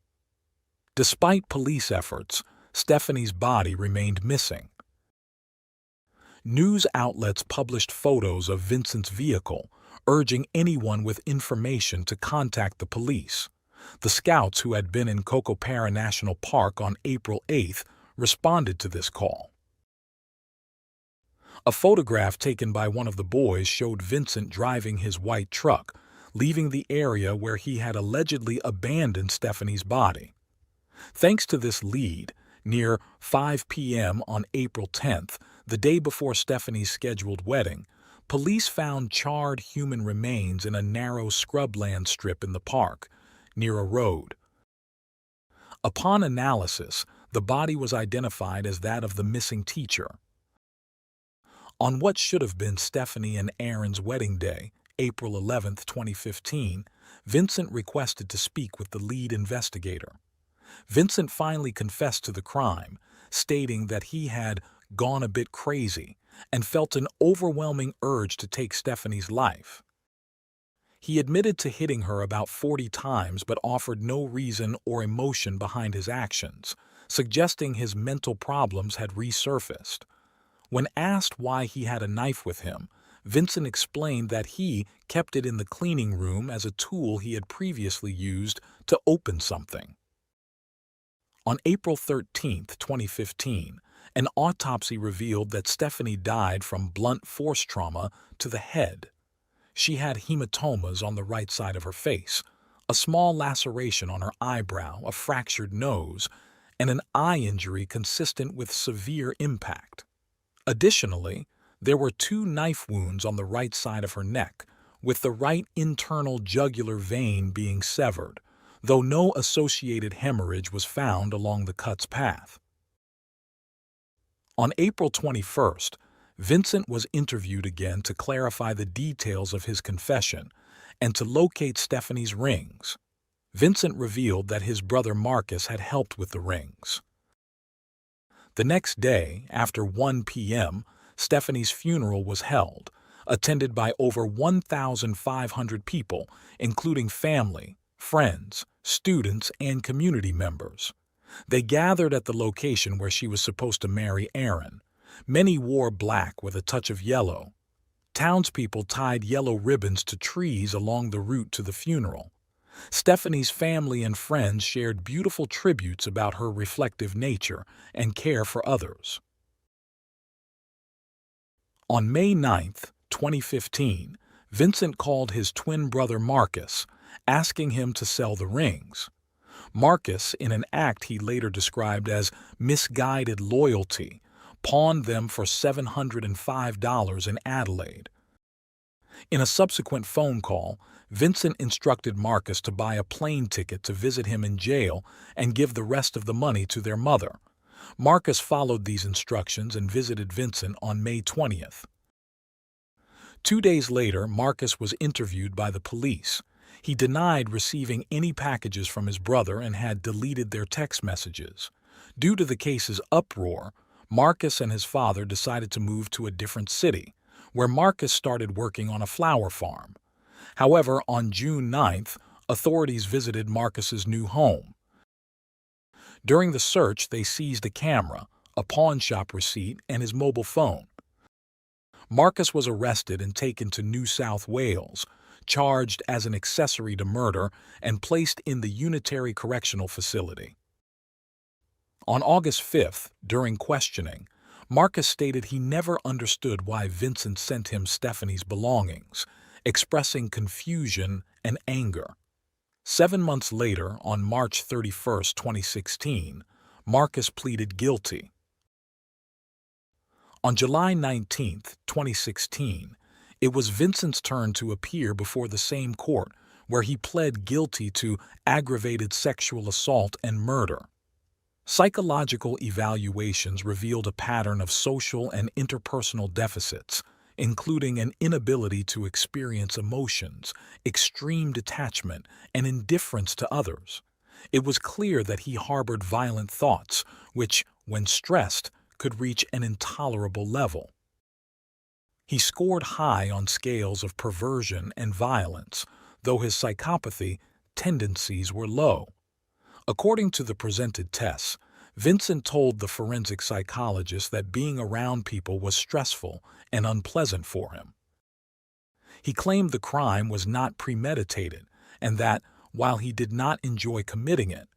Despite police efforts, Stephanie's body remained missing. News outlets published photos of Vincent's vehicle, urging anyone with information to contact the police. The scouts who had been in Cocopera National Park on April 8th responded to this call. A photograph taken by one of the boys showed Vincent driving his white truck, leaving the area where he had allegedly abandoned Stephanie's body. Thanks to this lead, near 5 p.m. on April 10th, the day before Stephanie's scheduled wedding, police found charred human remains in a narrow scrubland strip in the park, near a road. Upon analysis, the body was identified as that of the missing teacher. On what should have been Stephanie and Aaron's wedding day, April 11, 2015, Vincent requested to speak with the lead investigator. Vincent finally confessed to the crime, stating that he had gone a bit crazy and felt an overwhelming urge to take Stephanie's life. He admitted to hitting her about 40 times but offered no reason or emotion behind his actions, suggesting his mental problems had resurfaced. When asked why he had a knife with him, Vincent explained that he kept it in the cleaning room as a tool he had previously used to open something. On April 13, 2015, an autopsy revealed that Stephanie died from blunt force trauma to the head. She had hematomas on the right side of her face, a small laceration on her eyebrow, a fractured nose, and an eye injury consistent with severe impact. Additionally, there were 2 knife wounds on the right side of her neck, with the right internal jugular vein being severed, though no associated hemorrhage was found along the cut's path. On April 21st, Vincent was interviewed again to clarify the details of his confession and to locate Stephanie's rings. Vincent revealed that his brother Marcus had helped with the rings. The next day, after 1 p.m., Stephanie's funeral was held, attended by over 1,500 people, including family, friends, students, and community members. They gathered at the location where she was supposed to marry Aaron. Many wore black with a touch of yellow. Townspeople tied yellow ribbons to trees along the route to the funeral. Stephanie's family and friends shared beautiful tributes about her reflective nature and care for others. On May 9, 2015, Vincent called his twin brother Marcus, asking him to sell the rings. Marcus, in an act he later described as misguided loyalty, pawned them for $705 in Adelaide. In a subsequent phone call, Vincent instructed Marcus to buy a plane ticket to visit him in jail and give the rest of the money to their mother. Marcus followed these instructions and visited Vincent on May 20th. 2 days later, Marcus was interviewed by the police. He denied receiving any packages from his brother and had deleted their text messages. Due to the case's uproar, Marcus and his father decided to move to a different city, where Marcus started working on a flower farm. However, on June 9th, authorities visited Marcus's new home. During the search, they seized a camera, a pawn shop receipt, and his mobile phone. Marcus was arrested and taken to New South Wales, charged as an accessory to murder, and placed in the Unitary Correctional Facility. On August 5th, during questioning, Marcus stated he never understood why Vincent sent him Stephanie's belongings, expressing confusion and anger. 7 months later, on March 31, 2016, Marcus pleaded guilty. On July 19, 2016, it was Vincent's turn to appear before the same court, where he pled guilty to aggravated sexual assault and murder. Psychological evaluations revealed a pattern of social and interpersonal deficits, including an inability to experience emotions, extreme detachment, and indifference to others. It was clear that he harbored violent thoughts, which, when stressed, could reach an intolerable level. He scored high on scales of perversion and violence, though his psychopathy tendencies were low. According to the presented tests, Vincent told the forensic psychologist that being around people was stressful and unpleasant for him. He claimed the crime was not premeditated and that, while he did not enjoy committing it,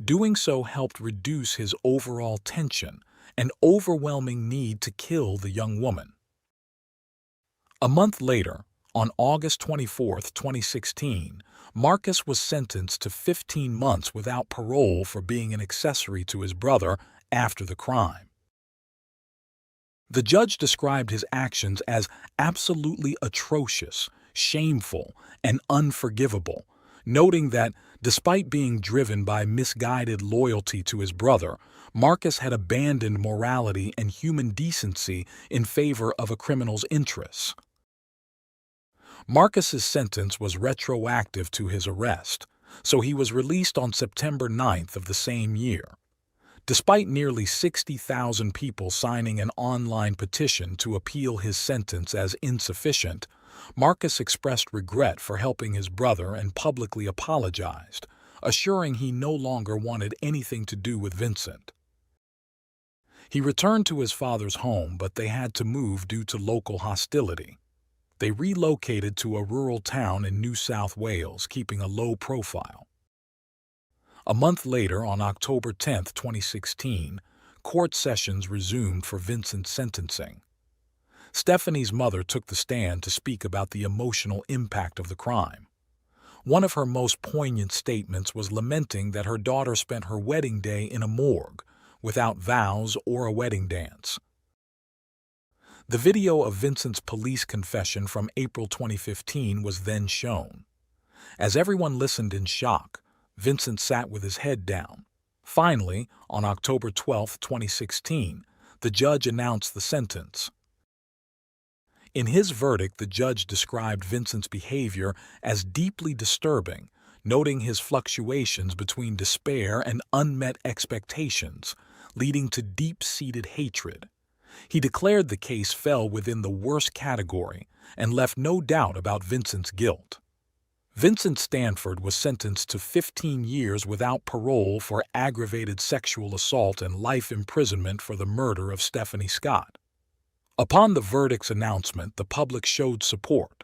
doing so helped reduce his overall tension and overwhelming need to kill the young woman. A month later, on August 24, 2016, Marcus was sentenced to 15 months without parole for being an accessory to his brother after the crime. The judge described his actions as absolutely atrocious, shameful, and unforgivable, noting that, despite being driven by misguided loyalty to his brother, Marcus had abandoned morality and human decency in favor of a criminal's interests. Marcus's sentence was retroactive to his arrest, so he was released on September 9th of the same year. Despite nearly 60,000 people signing an online petition to appeal his sentence as insufficient, Marcus expressed regret for helping his brother and publicly apologized, assuring he no longer wanted anything to do with Vincent. He returned to his father's home, but they had to move due to local hostility. They relocated to a rural town in New South Wales, keeping a low profile. A month later, on October 10, 2016, court sessions resumed for Vincent's sentencing. Stephanie's mother took the stand to speak about the emotional impact of the crime. One of her most poignant statements was lamenting that her daughter spent her wedding day in a morgue, without vows or a wedding dance. The video of Vincent's police confession from April 2015 was then shown. As everyone listened in shock, Vincent sat with his head down. Finally, on October 12, 2016, the judge announced the sentence. In his verdict, the judge described Vincent's behavior as deeply disturbing, noting his fluctuations between despair and unmet expectations, leading to deep-seated hatred. He declared the case fell within the worst category and left no doubt about Vincent's guilt. Vincent Stanford was sentenced to 15 years without parole for aggravated sexual assault and life imprisonment for the murder of Stephanie Scott. Upon the verdict's announcement, the public showed support.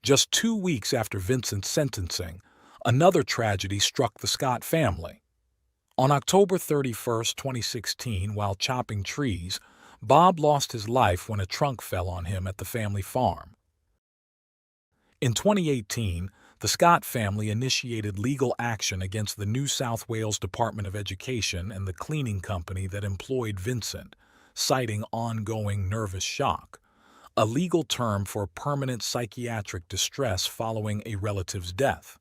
Just 2 weeks after Vincent's sentencing, another tragedy struck the Scott family. On October 31, 2016, while chopping trees, Bob lost his life when a trunk fell on him at the family farm. In 2018, the Scott family initiated legal action against the New South Wales Department of Education and the cleaning company that employed Vincent, citing ongoing nervous shock, a legal term for permanent psychiatric distress following a relative's death.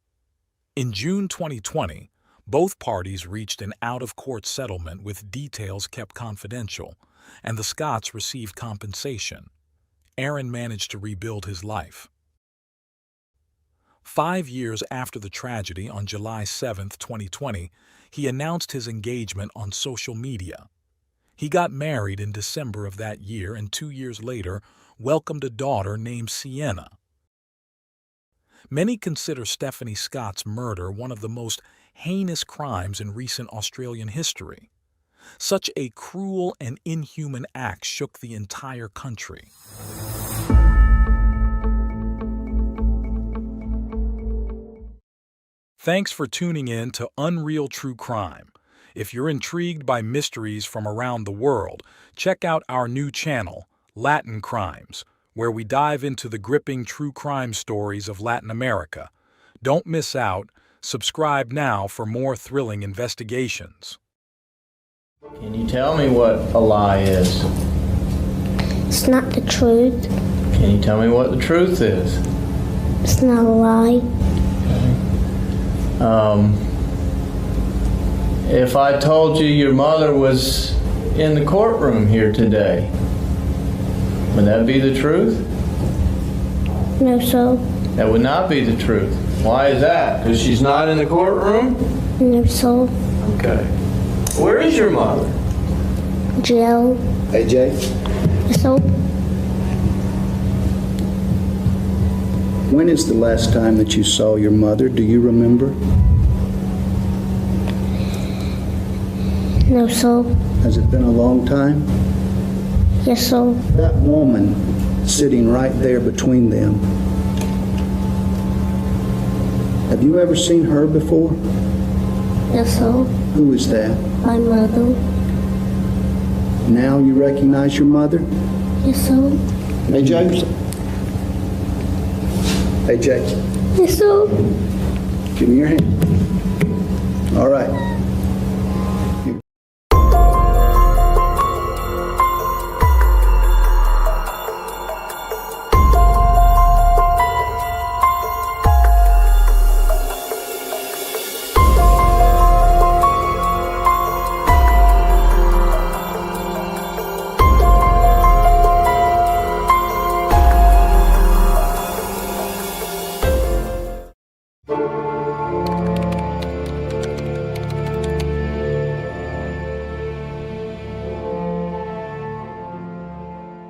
In June 2020, both parties reached an out-of-court settlement with details kept confidential, and the Scotts received compensation. Aaron managed to rebuild his life. 5 years after the tragedy, on July 7, 2020, he announced his engagement on social media. He got married in December of that year and 2 years later welcomed a daughter named Sienna. Many consider Stephanie Scott's murder one of the most heinous crimes in recent Australian history. Such a cruel and inhuman act shook the entire country. Thanks for tuning in to Unreal True Crime. If you're intrigued by mysteries from around the world, check out our new channel, Latin Crimes, where we dive into the gripping true crime stories of Latin America. Don't miss out. Subscribe now for more thrilling investigations. Can you tell me what a lie is? It's not the truth. Can you tell me what the truth is? It's not a lie. If I told you your mother was in the courtroom here today, would that be the truth? No, sir. That would not be the truth. Why is that? Because she's not in the courtroom? No, sir. Okay. Where is your mother? Jail. AJ, Yes, sir. when is the last time that you saw your mother? Do you remember? No, sir. Has it been a long time? Yes, sir. That woman sitting right there between them, have you ever seen her before? Yes, sir. Who is that? My mother. Now you recognize your mother? Yes, sir. AJ? AJ, Yes, sir. give me your hand. All right.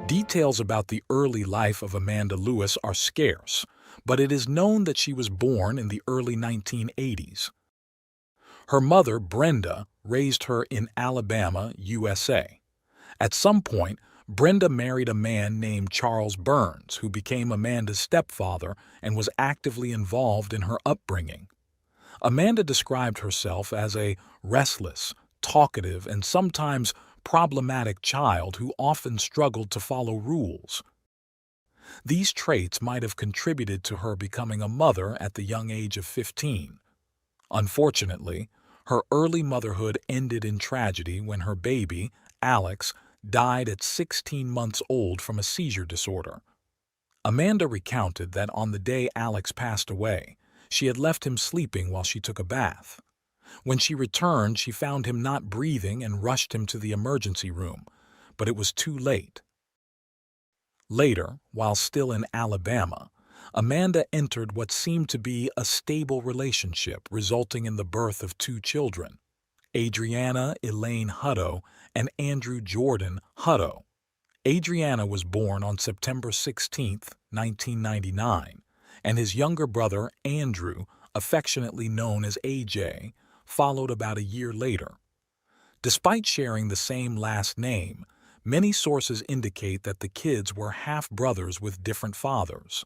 Details about the early life of Amanda Lewis are scarce, but it is known that she was born in the early 1980s. Her mother, Brenda, raised her in Alabama, USA. At some point, Brenda married a man named Charles Burns, who became Amanda's stepfather and was actively involved in her upbringing. Amanda described herself as a restless, talkative, and sometimes problematic child who often struggled to follow rules. These traits might have contributed to her becoming a mother at the young age of 15. Unfortunately, her early motherhood ended in tragedy when her baby, Alex, died at 16 months old from a seizure disorder. Amanda recounted that on the day Alex passed away, she had left him sleeping while she took a bath. When she returned, she found him not breathing and rushed him to the emergency room, but it was too late. Later, while still in Alabama, Amanda entered what seemed to be a stable relationship, resulting in the birth of 2 children, Adriana Elaine Hutto and Andrew Jordan Hutto. Adriana was born on September 16, 1999, and his younger brother, Andrew, affectionately known as AJ, followed about a year later. Despite sharing the same last name, many sources indicate that the kids were half-brothers with different fathers.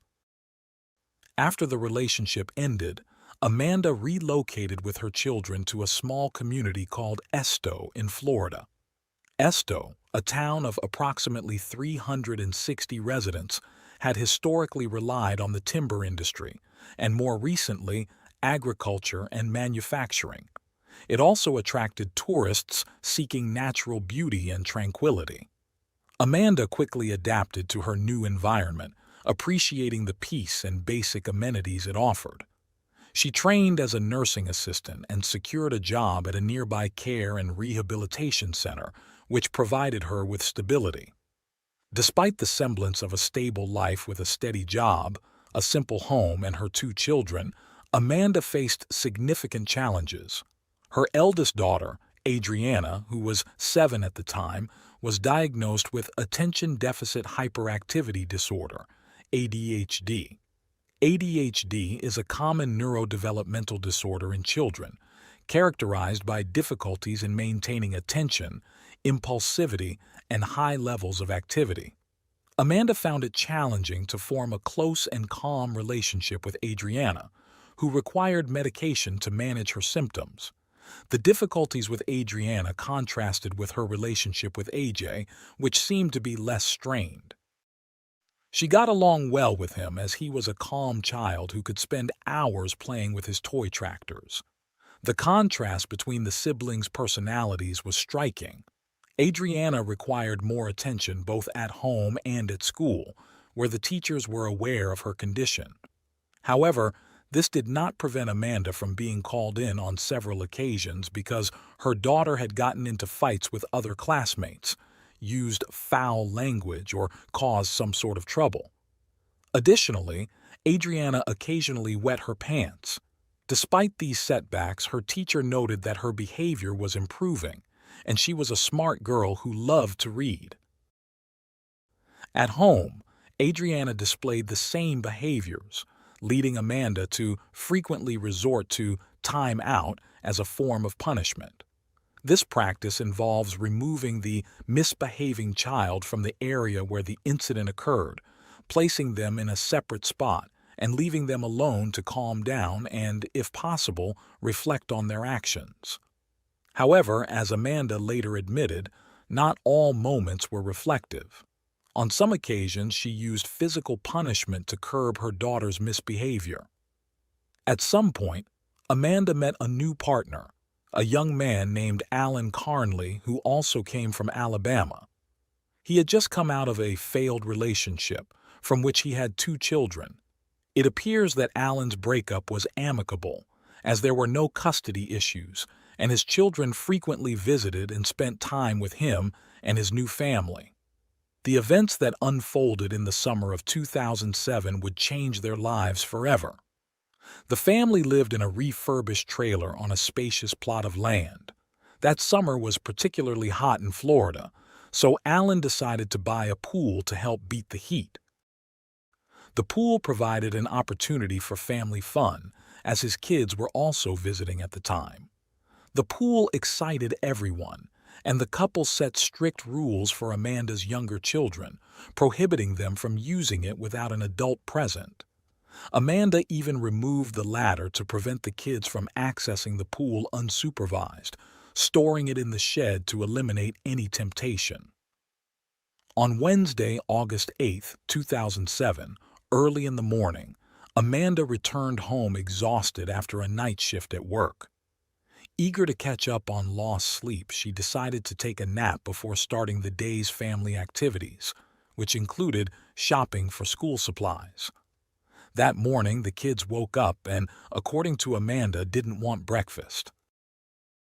After the relationship ended, Amanda relocated with her children to a small community called Esto in Florida. Esto, a town of approximately 360 residents, had historically relied on the timber industry, and more recently, agriculture and manufacturing. It also attracted tourists seeking natural beauty and tranquility. Amanda quickly adapted to her new environment, appreciating the peace and basic amenities it offered. She trained as a nursing assistant and secured a job at a nearby care and rehabilitation center, which provided her with stability. Despite the semblance of a stable life with a steady job, a simple home, and her 2 children, Amanda faced significant challenges. Her eldest daughter, Adriana, who was 7 at the time, was diagnosed with attention deficit hyperactivity disorder, ADHD. ADHD is a common neurodevelopmental disorder in children, characterized by difficulties in maintaining attention, impulsivity, and high levels of activity. Amanda found it challenging to form a close and calm relationship with Adriana, who required medication to manage her symptoms. The difficulties with Adriana contrasted with her relationship with AJ, which seemed to be less strained. She got along well with him as he was a calm child who could spend hours playing with his toy tractors. The contrast between the siblings' personalities was striking. Adriana required more attention both at home and at school, where the teachers were aware of her condition. However, This did not prevent Amanda from being called in on several occasions because her daughter had gotten into fights with other classmates, used foul language, or caused some sort of trouble. Additionally, Adriana occasionally wet her pants. Despite these setbacks, her teacher noted that her behavior was improving, and she was a smart girl who loved to read. At home, Adriana displayed the same behaviors, leading Amanda to frequently resort to time out as a form of punishment. This practice involves removing the misbehaving child from the area where the incident occurred, placing them in a separate spot, and leaving them alone to calm down and, if possible, reflect on their actions. However, as Amanda later admitted, not all moments were reflective. On some occasions, she used physical punishment to curb her daughter's misbehavior. At some point, Amanda met a new partner, a young man named Alan Carnley, who also came from Alabama. He had just come out of a failed relationship, from which he had 2 children. It appears that Alan's breakup was amicable, as there were no custody issues, and his children frequently visited and spent time with him and his new family. The events that unfolded in the summer of 2007 would change their lives forever. The family lived in a refurbished trailer on a spacious plot of land. That summer was particularly hot in Florida, so Alan decided to buy a pool to help beat the heat. The pool provided an opportunity for family fun, as his kids were also visiting at the time. The pool excited everyone, and the couple set strict rules for Amanda's younger children, prohibiting them from using it without an adult present. Amanda even removed the ladder to prevent the kids from accessing the pool unsupervised, storing it in the shed to eliminate any temptation. On Wednesday, August 8, 2007, early in the morning, Amanda returned home exhausted after a night shift at work. Eager to catch up on lost sleep, she decided to take a nap before starting the day's family activities, which included shopping for school supplies. That morning, the kids woke up and, according to Amanda, didn't want breakfast.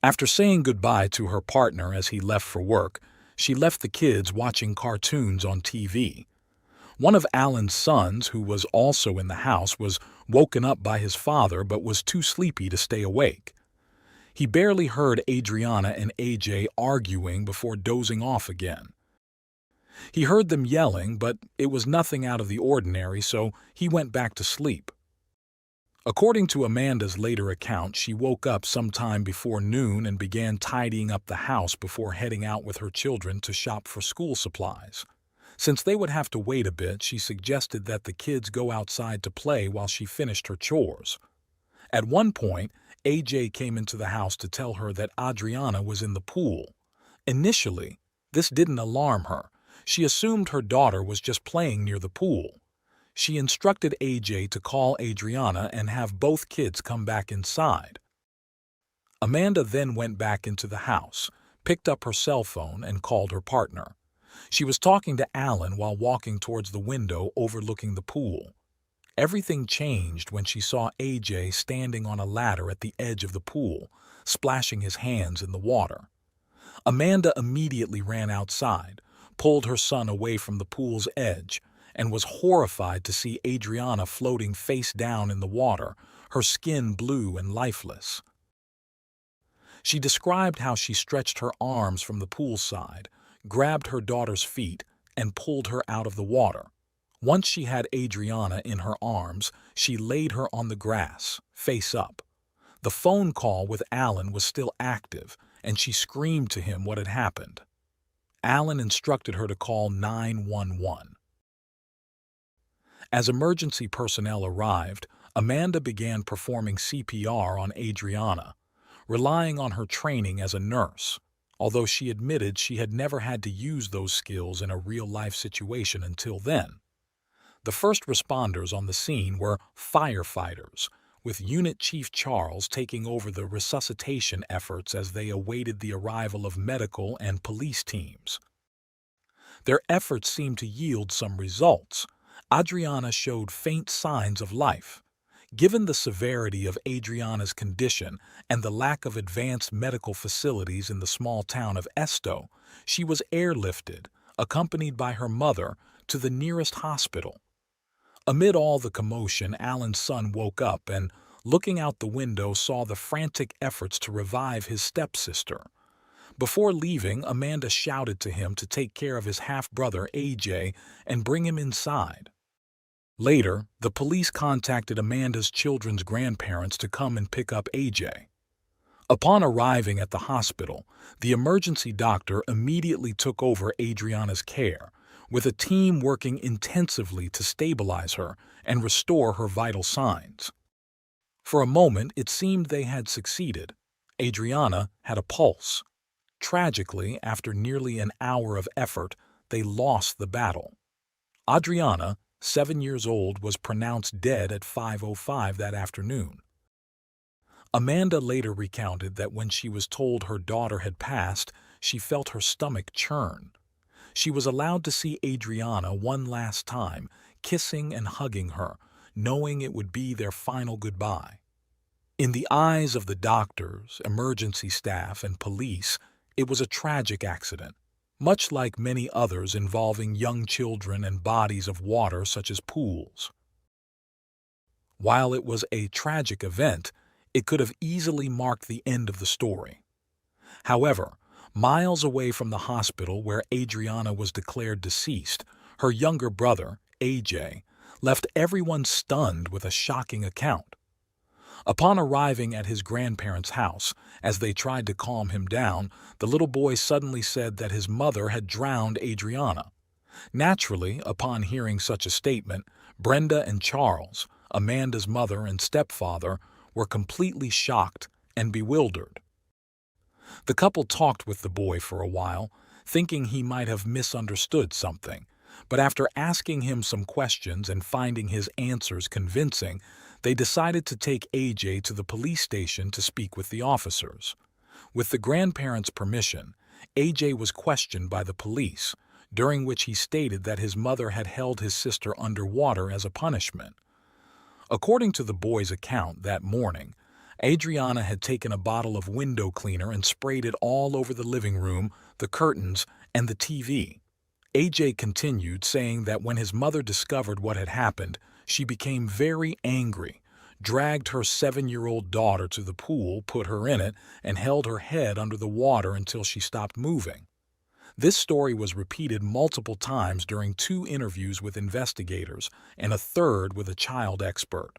After saying goodbye to her partner as he left for work, she left the kids watching cartoons on TV. One of Alan's sons, who was also in the house, was woken up by his father but was too sleepy to stay awake. He barely heard Adriana and AJ arguing before dozing off again. He heard them yelling, but it was nothing out of the ordinary, so he went back to sleep. According to Amanda's later account, she woke up sometime before noon and began tidying up the house before heading out with her children to shop for school supplies. Since they would have to wait a bit, she suggested that the kids go outside to play while she finished her chores. At one point, AJ came into the house to tell her that Adriana was in the pool. Initially, this didn't alarm her. She assumed her daughter was just playing near the pool. She instructed AJ to call Adriana and have both kids come back inside. Amanda then went back into the house, picked up her cell phone, and called her partner. She was talking to Alan while walking towards the window overlooking the pool. Everything changed when she saw AJ standing on a ladder at the edge of the pool, splashing his hands in the water. Amanda immediately ran outside, pulled her son away from the pool's edge, and was horrified to see Adriana floating face down in the water, her skin blue and lifeless. She described how she stretched her arms from the poolside, grabbed her daughter's feet, and pulled her out of the water. Once she had Adriana in her arms, she laid her on the grass, face up. The phone call with Alan was still active, and she screamed to him what had happened. Alan instructed her to call 911. As emergency personnel arrived, Amanda began performing CPR on Adriana, relying on her training as a nurse, although she admitted she had never had to use those skills in a real-life situation until then. The first responders on the scene were firefighters, with Unit Chief Charles taking over the resuscitation efforts as they awaited the arrival of medical and police teams. Their efforts seemed to yield some results. Adriana showed faint signs of life. Given the severity of Adriana's condition and the lack of advanced medical facilities in the small town of Esto, she was airlifted, accompanied by her mother, to the nearest hospital. Amid all the commotion, Alan's son woke up and, looking out the window, saw the frantic efforts to revive his stepsister. Before leaving, Amanda shouted to him to take care of his half-brother, AJ, and bring him inside. Later, the police contacted Amanda's children's grandparents to come and pick up AJ. Upon arriving at the hospital, the emergency doctor immediately took over Adriana's care, with a team working intensively to stabilize her and restore her vital signs. For a moment, it seemed they had succeeded. Adriana had a pulse. Tragically, after nearly an hour of effort, they lost the battle. Adriana, 7 years old, was pronounced dead at 5:05 that afternoon. Amanda later recounted that when she was told her daughter had passed, she felt her stomach churn. She was allowed to see Adriana one last time, kissing and hugging her, knowing it would be their final goodbye. In the eyes of the doctors, emergency staff, and police, it was a tragic accident, much like many others involving young children and bodies of water such as pools. While it was a tragic event, it could have easily marked the end of the story. However, miles away from the hospital where Adriana was declared deceased, her younger brother, AJ, left everyone stunned with a shocking account. Upon arriving at his grandparents' house, as they tried to calm him down, the little boy suddenly said that his mother had drowned Adriana. Naturally, upon hearing such a statement, Brenda and Charles, Amanda's mother and stepfather, were completely shocked and bewildered. The couple talked with the boy for a while, thinking he might have misunderstood something, but after asking him some questions and finding his answers convincing, they decided to take AJ to the police station to speak with the officers. With the grandparents' permission, AJ was questioned by the police, during which he stated that his mother had held his sister underwater as a punishment. According to the boy's account that morning, Adriana had taken a bottle of window cleaner and sprayed it all over the living room, the curtains, and the TV. AJ continued, saying that when his mother discovered what had happened, she became very angry, dragged her 7-year-old daughter to the pool, put her in it, and held her head under the water until she stopped moving. This story was repeated multiple times during 2 interviews with investigators and a third with a child expert.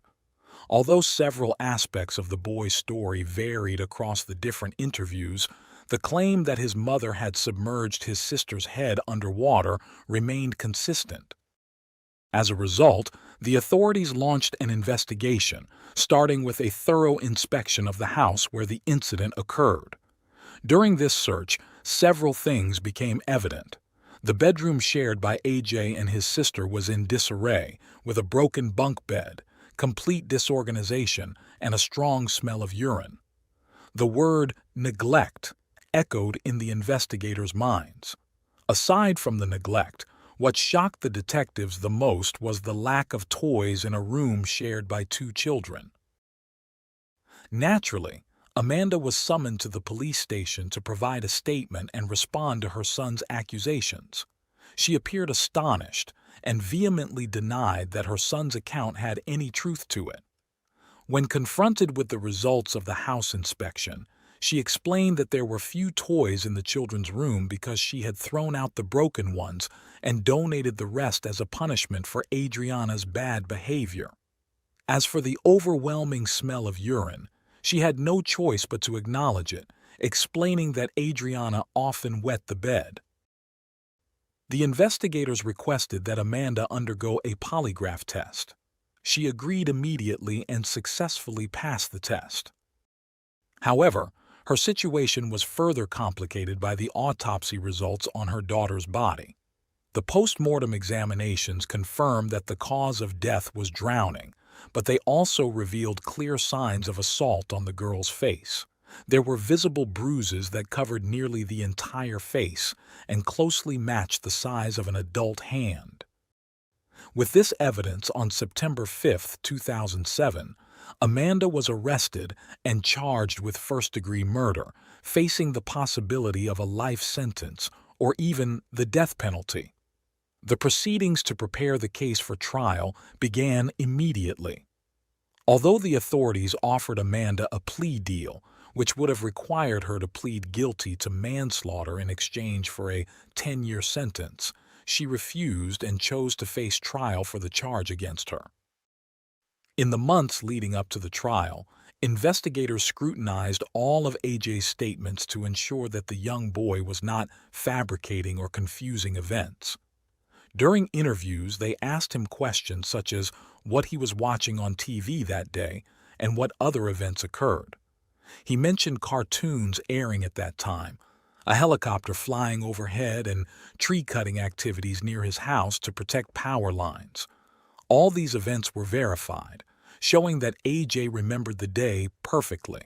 Although several aspects of the boy's story varied across the different interviews, the claim that his mother had submerged his sister's head underwater remained consistent. As a result, the authorities launched an investigation, starting with a thorough inspection of the house where the incident occurred. During this search, several things became evident. The bedroom shared by AJ and his sister was in disarray, with a broken bunk bed, complete disorganization, and a strong smell of urine. The word neglect echoed in the investigators' minds. Aside from the neglect, what shocked the detectives the most was the lack of toys in a room shared by 2 children. Naturally, Amanda was summoned to the police station to provide a statement and respond to her son's accusations. She appeared astonished and vehemently denied that her son's account had any truth to it. When confronted with the results of the house inspection, she explained that there were few toys in the children's room because she had thrown out the broken ones and donated the rest as a punishment for Adriana's bad behavior. As for the overwhelming smell of urine, she had no choice but to acknowledge it, explaining that Adriana often wet the bed. The investigators requested that Amanda undergo a polygraph test. She agreed immediately and successfully passed the test. However, her situation was further complicated by the autopsy results on her daughter's body. The post-mortem examinations confirmed that the cause of death was drowning, but they also revealed clear signs of assault on the girl's face. There were visible bruises that covered nearly the entire face and closely matched the size of an adult hand. With this evidence, on September 5, 2007, Amanda was arrested and charged with first-degree murder, facing the possibility of a life sentence or even the death penalty. The proceedings to prepare the case for trial began immediately. Although the authorities offered Amanda a plea deal, which would have required her to plead guilty to manslaughter in exchange for a 10-year sentence, she refused and chose to face trial for the charge against her. In the months leading up to the trial, investigators scrutinized all of AJ's statements to ensure that the young boy was not fabricating or confusing events. During interviews, they asked him questions such as what he was watching on TV that day and what other events occurred. He mentioned cartoons airing at that time, a helicopter flying overhead, and tree-cutting activities near his house to protect power lines. All these events were verified, showing that AJ remembered the day perfectly.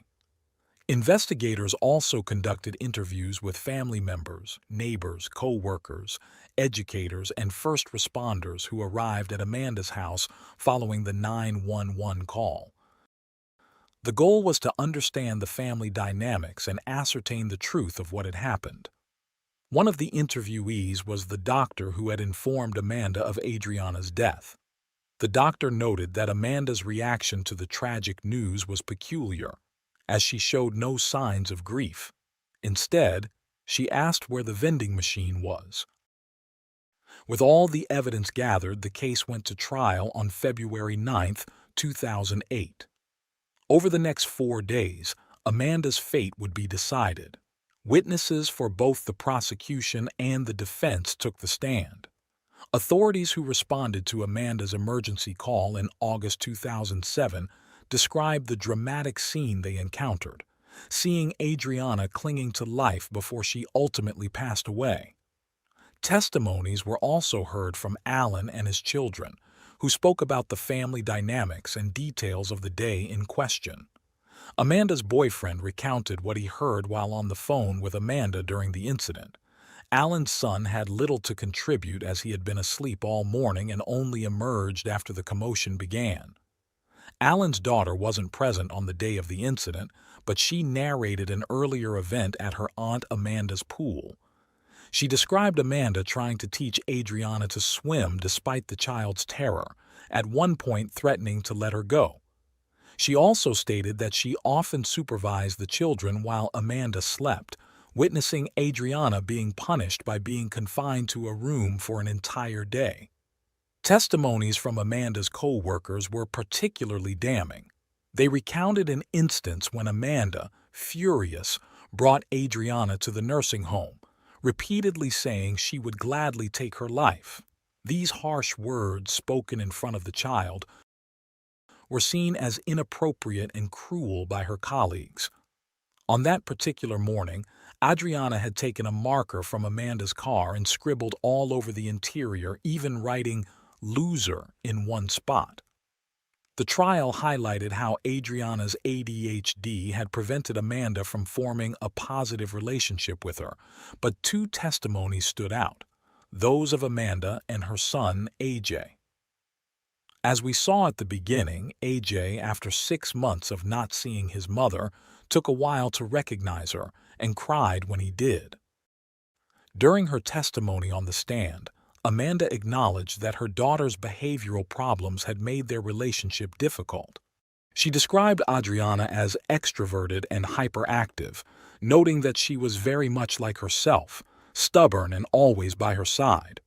Investigators also conducted interviews with family members, neighbors, co-workers, educators, and first responders who arrived at Amanda's house following the 911 call. The goal was to understand the family dynamics and ascertain the truth of what had happened. One of the interviewees was the doctor who had informed Amanda of Adriana's death. The doctor noted that Amanda's reaction to the tragic news was peculiar, as she showed no signs of grief. Instead, she asked where the vending machine was. With all the evidence gathered, the case went to trial on February 9, 2008. Over the next 4 days, Amanda's fate would be decided. Witnesses for both the prosecution and the defense took the stand. Authorities who responded to Amanda's emergency call in August 2007 described the dramatic scene they encountered, seeing Adriana clinging to life before she ultimately passed away. Testimonies were also heard from Alan and his children, who spoke about the family dynamics and details of the day in question. Amanda's boyfriend recounted what he heard while on the phone with Amanda during the incident. Alan's son had little to contribute as he had been asleep all morning and only emerged after the commotion began. Alan's daughter wasn't present on the day of the incident, but she narrated an earlier event at her aunt Amanda's pool. She described Amanda trying to teach Adriana to swim despite the child's terror, at one point threatening to let her go. She also stated that she often supervised the children while Amanda slept, witnessing Adriana being punished by being confined to a room for an entire day. Testimonies from Amanda's co-workers were particularly damning. They recounted an instance when Amanda, furious, brought Adriana to the nursing home, repeatedly saying she would gladly take her life. These harsh words, spoken in front of the child, were seen as inappropriate and cruel by her colleagues. On that particular morning, Adriana had taken a marker from Amanda's car and scribbled all over the interior, even writing "loser" in one spot. The trial highlighted how Adriana's ADHD had prevented Amanda from forming a positive relationship with her, but 2 testimonies stood out, those of Amanda and her son, AJ. As we saw at the beginning, AJ, after 6 months of not seeing his mother, took a while to recognize her and cried when he did. During her testimony on the stand, Amanda acknowledged that her daughter's behavioral problems had made their relationship difficult. She described Adriana as extroverted and hyperactive, noting that she was very much like herself, stubborn and always by her side.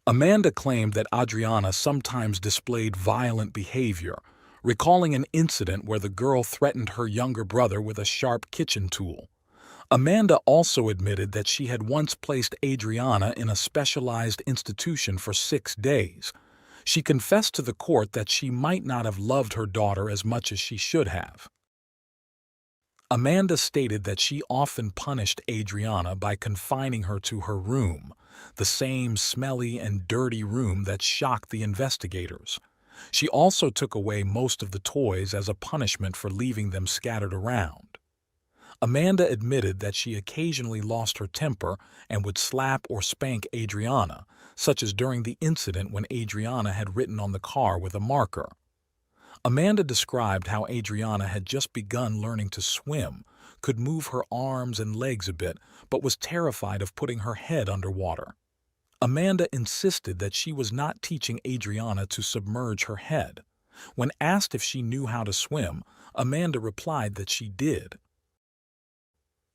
Amanda claimed that Adriana sometimes displayed violent behavior, recalling an incident where the girl threatened her younger brother with a sharp kitchen tool. Amanda also admitted that she had once placed Adriana in a specialized institution for 6 days. She confessed to the court that she might not have loved her daughter as much as she should have. Amanda stated that she often punished Adriana by confining her to her room, the same smelly and dirty room that shocked the investigators. She also took away most of the toys as a punishment for leaving them scattered around. Amanda admitted that she occasionally lost her temper and would slap or spank Adriana, such as during the incident when Adriana had written on the car with a marker. Amanda described how Adriana had just begun learning to swim, could move her arms and legs a bit, but was terrified of putting her head underwater. Amanda insisted that she was not teaching Adriana to submerge her head. When asked if she knew how to swim, Amanda replied that she did.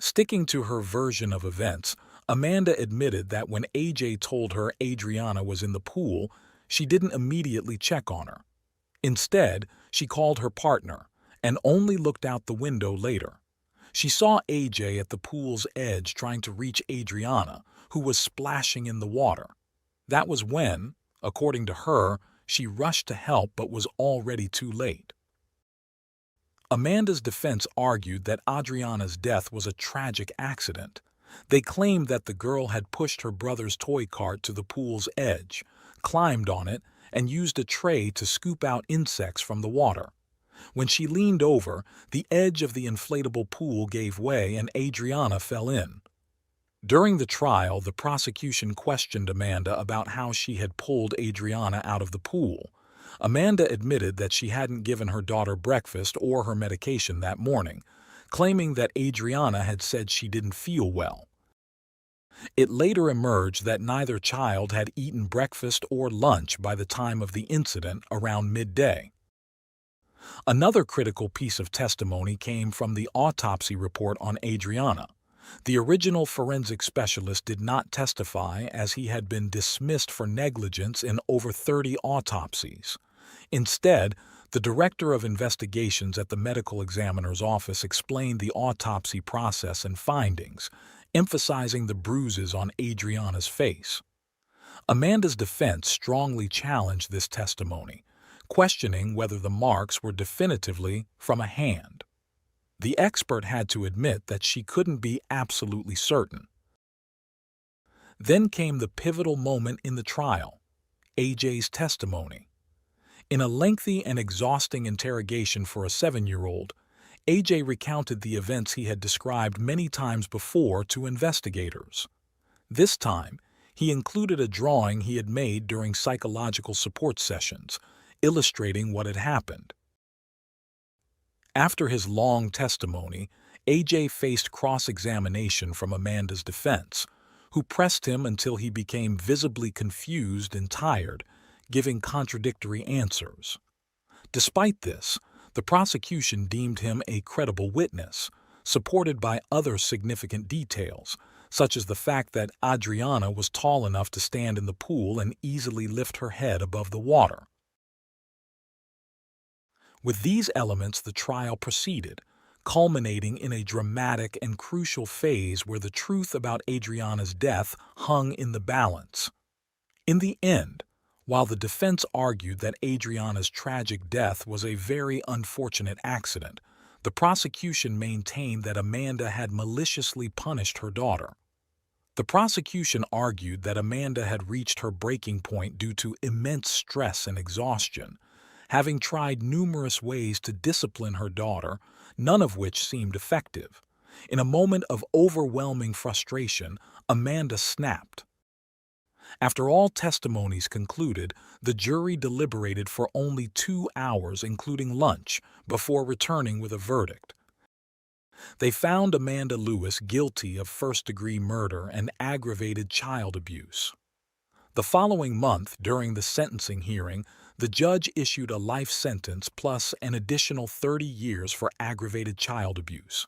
Sticking to her version of events, Amanda admitted that when AJ told her Adriana was in the pool, she didn't immediately check on her. Instead, she called her partner and only looked out the window later. She saw AJ at the pool's edge trying to reach Adriana, who was splashing in the water. That was when, according to her, she rushed to help but was already too late. Amanda's defense argued that Adriana's death was a tragic accident. They claimed that the girl had pushed her brother's toy cart to the pool's edge, climbed on it, and used a tray to scoop out insects from the water. When she leaned over, the edge of the inflatable pool gave way and Adriana fell in. During the trial, the prosecution questioned Amanda about how she had pulled Adriana out of the pool. Amanda admitted that she hadn't given her daughter breakfast or her medication that morning, claiming that Adriana had said she didn't feel well. It later emerged that neither child had eaten breakfast or lunch by the time of the incident around midday. Another critical piece of testimony came from the autopsy report on Adriana. The original forensic specialist did not testify as he had been dismissed for negligence in over 30 autopsies. Instead, the director of investigations at the medical examiner's office explained the autopsy process and findings, emphasizing the bruises on Adriana's face. Amanda's defense strongly challenged this testimony, questioning whether the marks were definitively from a hand. The expert had to admit that she couldn't be absolutely certain. Then came the pivotal moment in the trial, AJ's testimony. In a lengthy and exhausting interrogation for a 7-year-old, AJ recounted the events he had described many times before to investigators. This time, he included a drawing he had made during psychological support sessions, illustrating what had happened. After his long testimony, AJ faced cross-examination from Amanda's defense, who pressed him until he became visibly confused and tired, giving contradictory answers. Despite this, the prosecution deemed him a credible witness, supported by other significant details, such as the fact that Adriana was tall enough to stand in the pool and easily lift her head above the water. With these elements, the trial proceeded, culminating in a dramatic and crucial phase where the truth about Adriana's death hung in the balance. In the end, while the defense argued that Adriana's tragic death was a very unfortunate accident, the prosecution maintained that Amanda had maliciously punished her daughter. The prosecution argued that Amanda had reached her breaking point due to immense stress and exhaustion, having tried numerous ways to discipline her daughter, none of which seemed effective. In a moment of overwhelming frustration, Amanda snapped. After all testimonies concluded, the jury deliberated for only 2 hours, including lunch, before returning with a verdict. They found Amanda Lewis guilty of first-degree murder and aggravated child abuse. The following month, during the sentencing hearing, the judge issued a life sentence plus an additional 30 years for aggravated child abuse.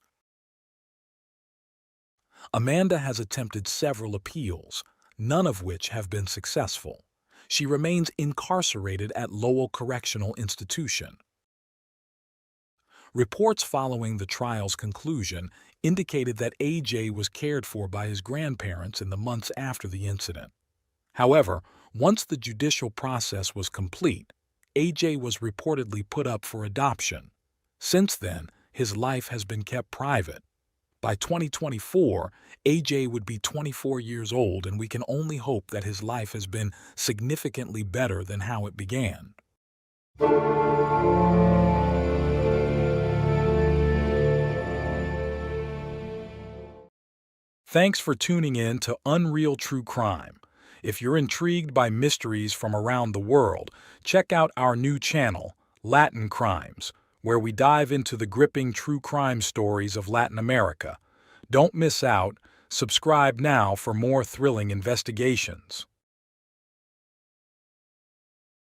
Amanda has attempted several appeals, none of which have been successful. She remains incarcerated at Lowell Correctional Institution. Reports following the trial's conclusion indicated that AJ was cared for by his grandparents in the months after the incident. However, once the judicial process was complete, AJ was reportedly put up for adoption. Since then, his life has been kept private. By 2024, AJ would be 24 years old, and we can only hope that his life has been significantly better than how it began. Thanks for tuning in to Unreal True Crime. If you're intrigued by mysteries from around the world, check out our new channel, Latin Crimes, where we dive into the gripping true crime stories of Latin America. Don't miss out. Subscribe now for more thrilling investigations.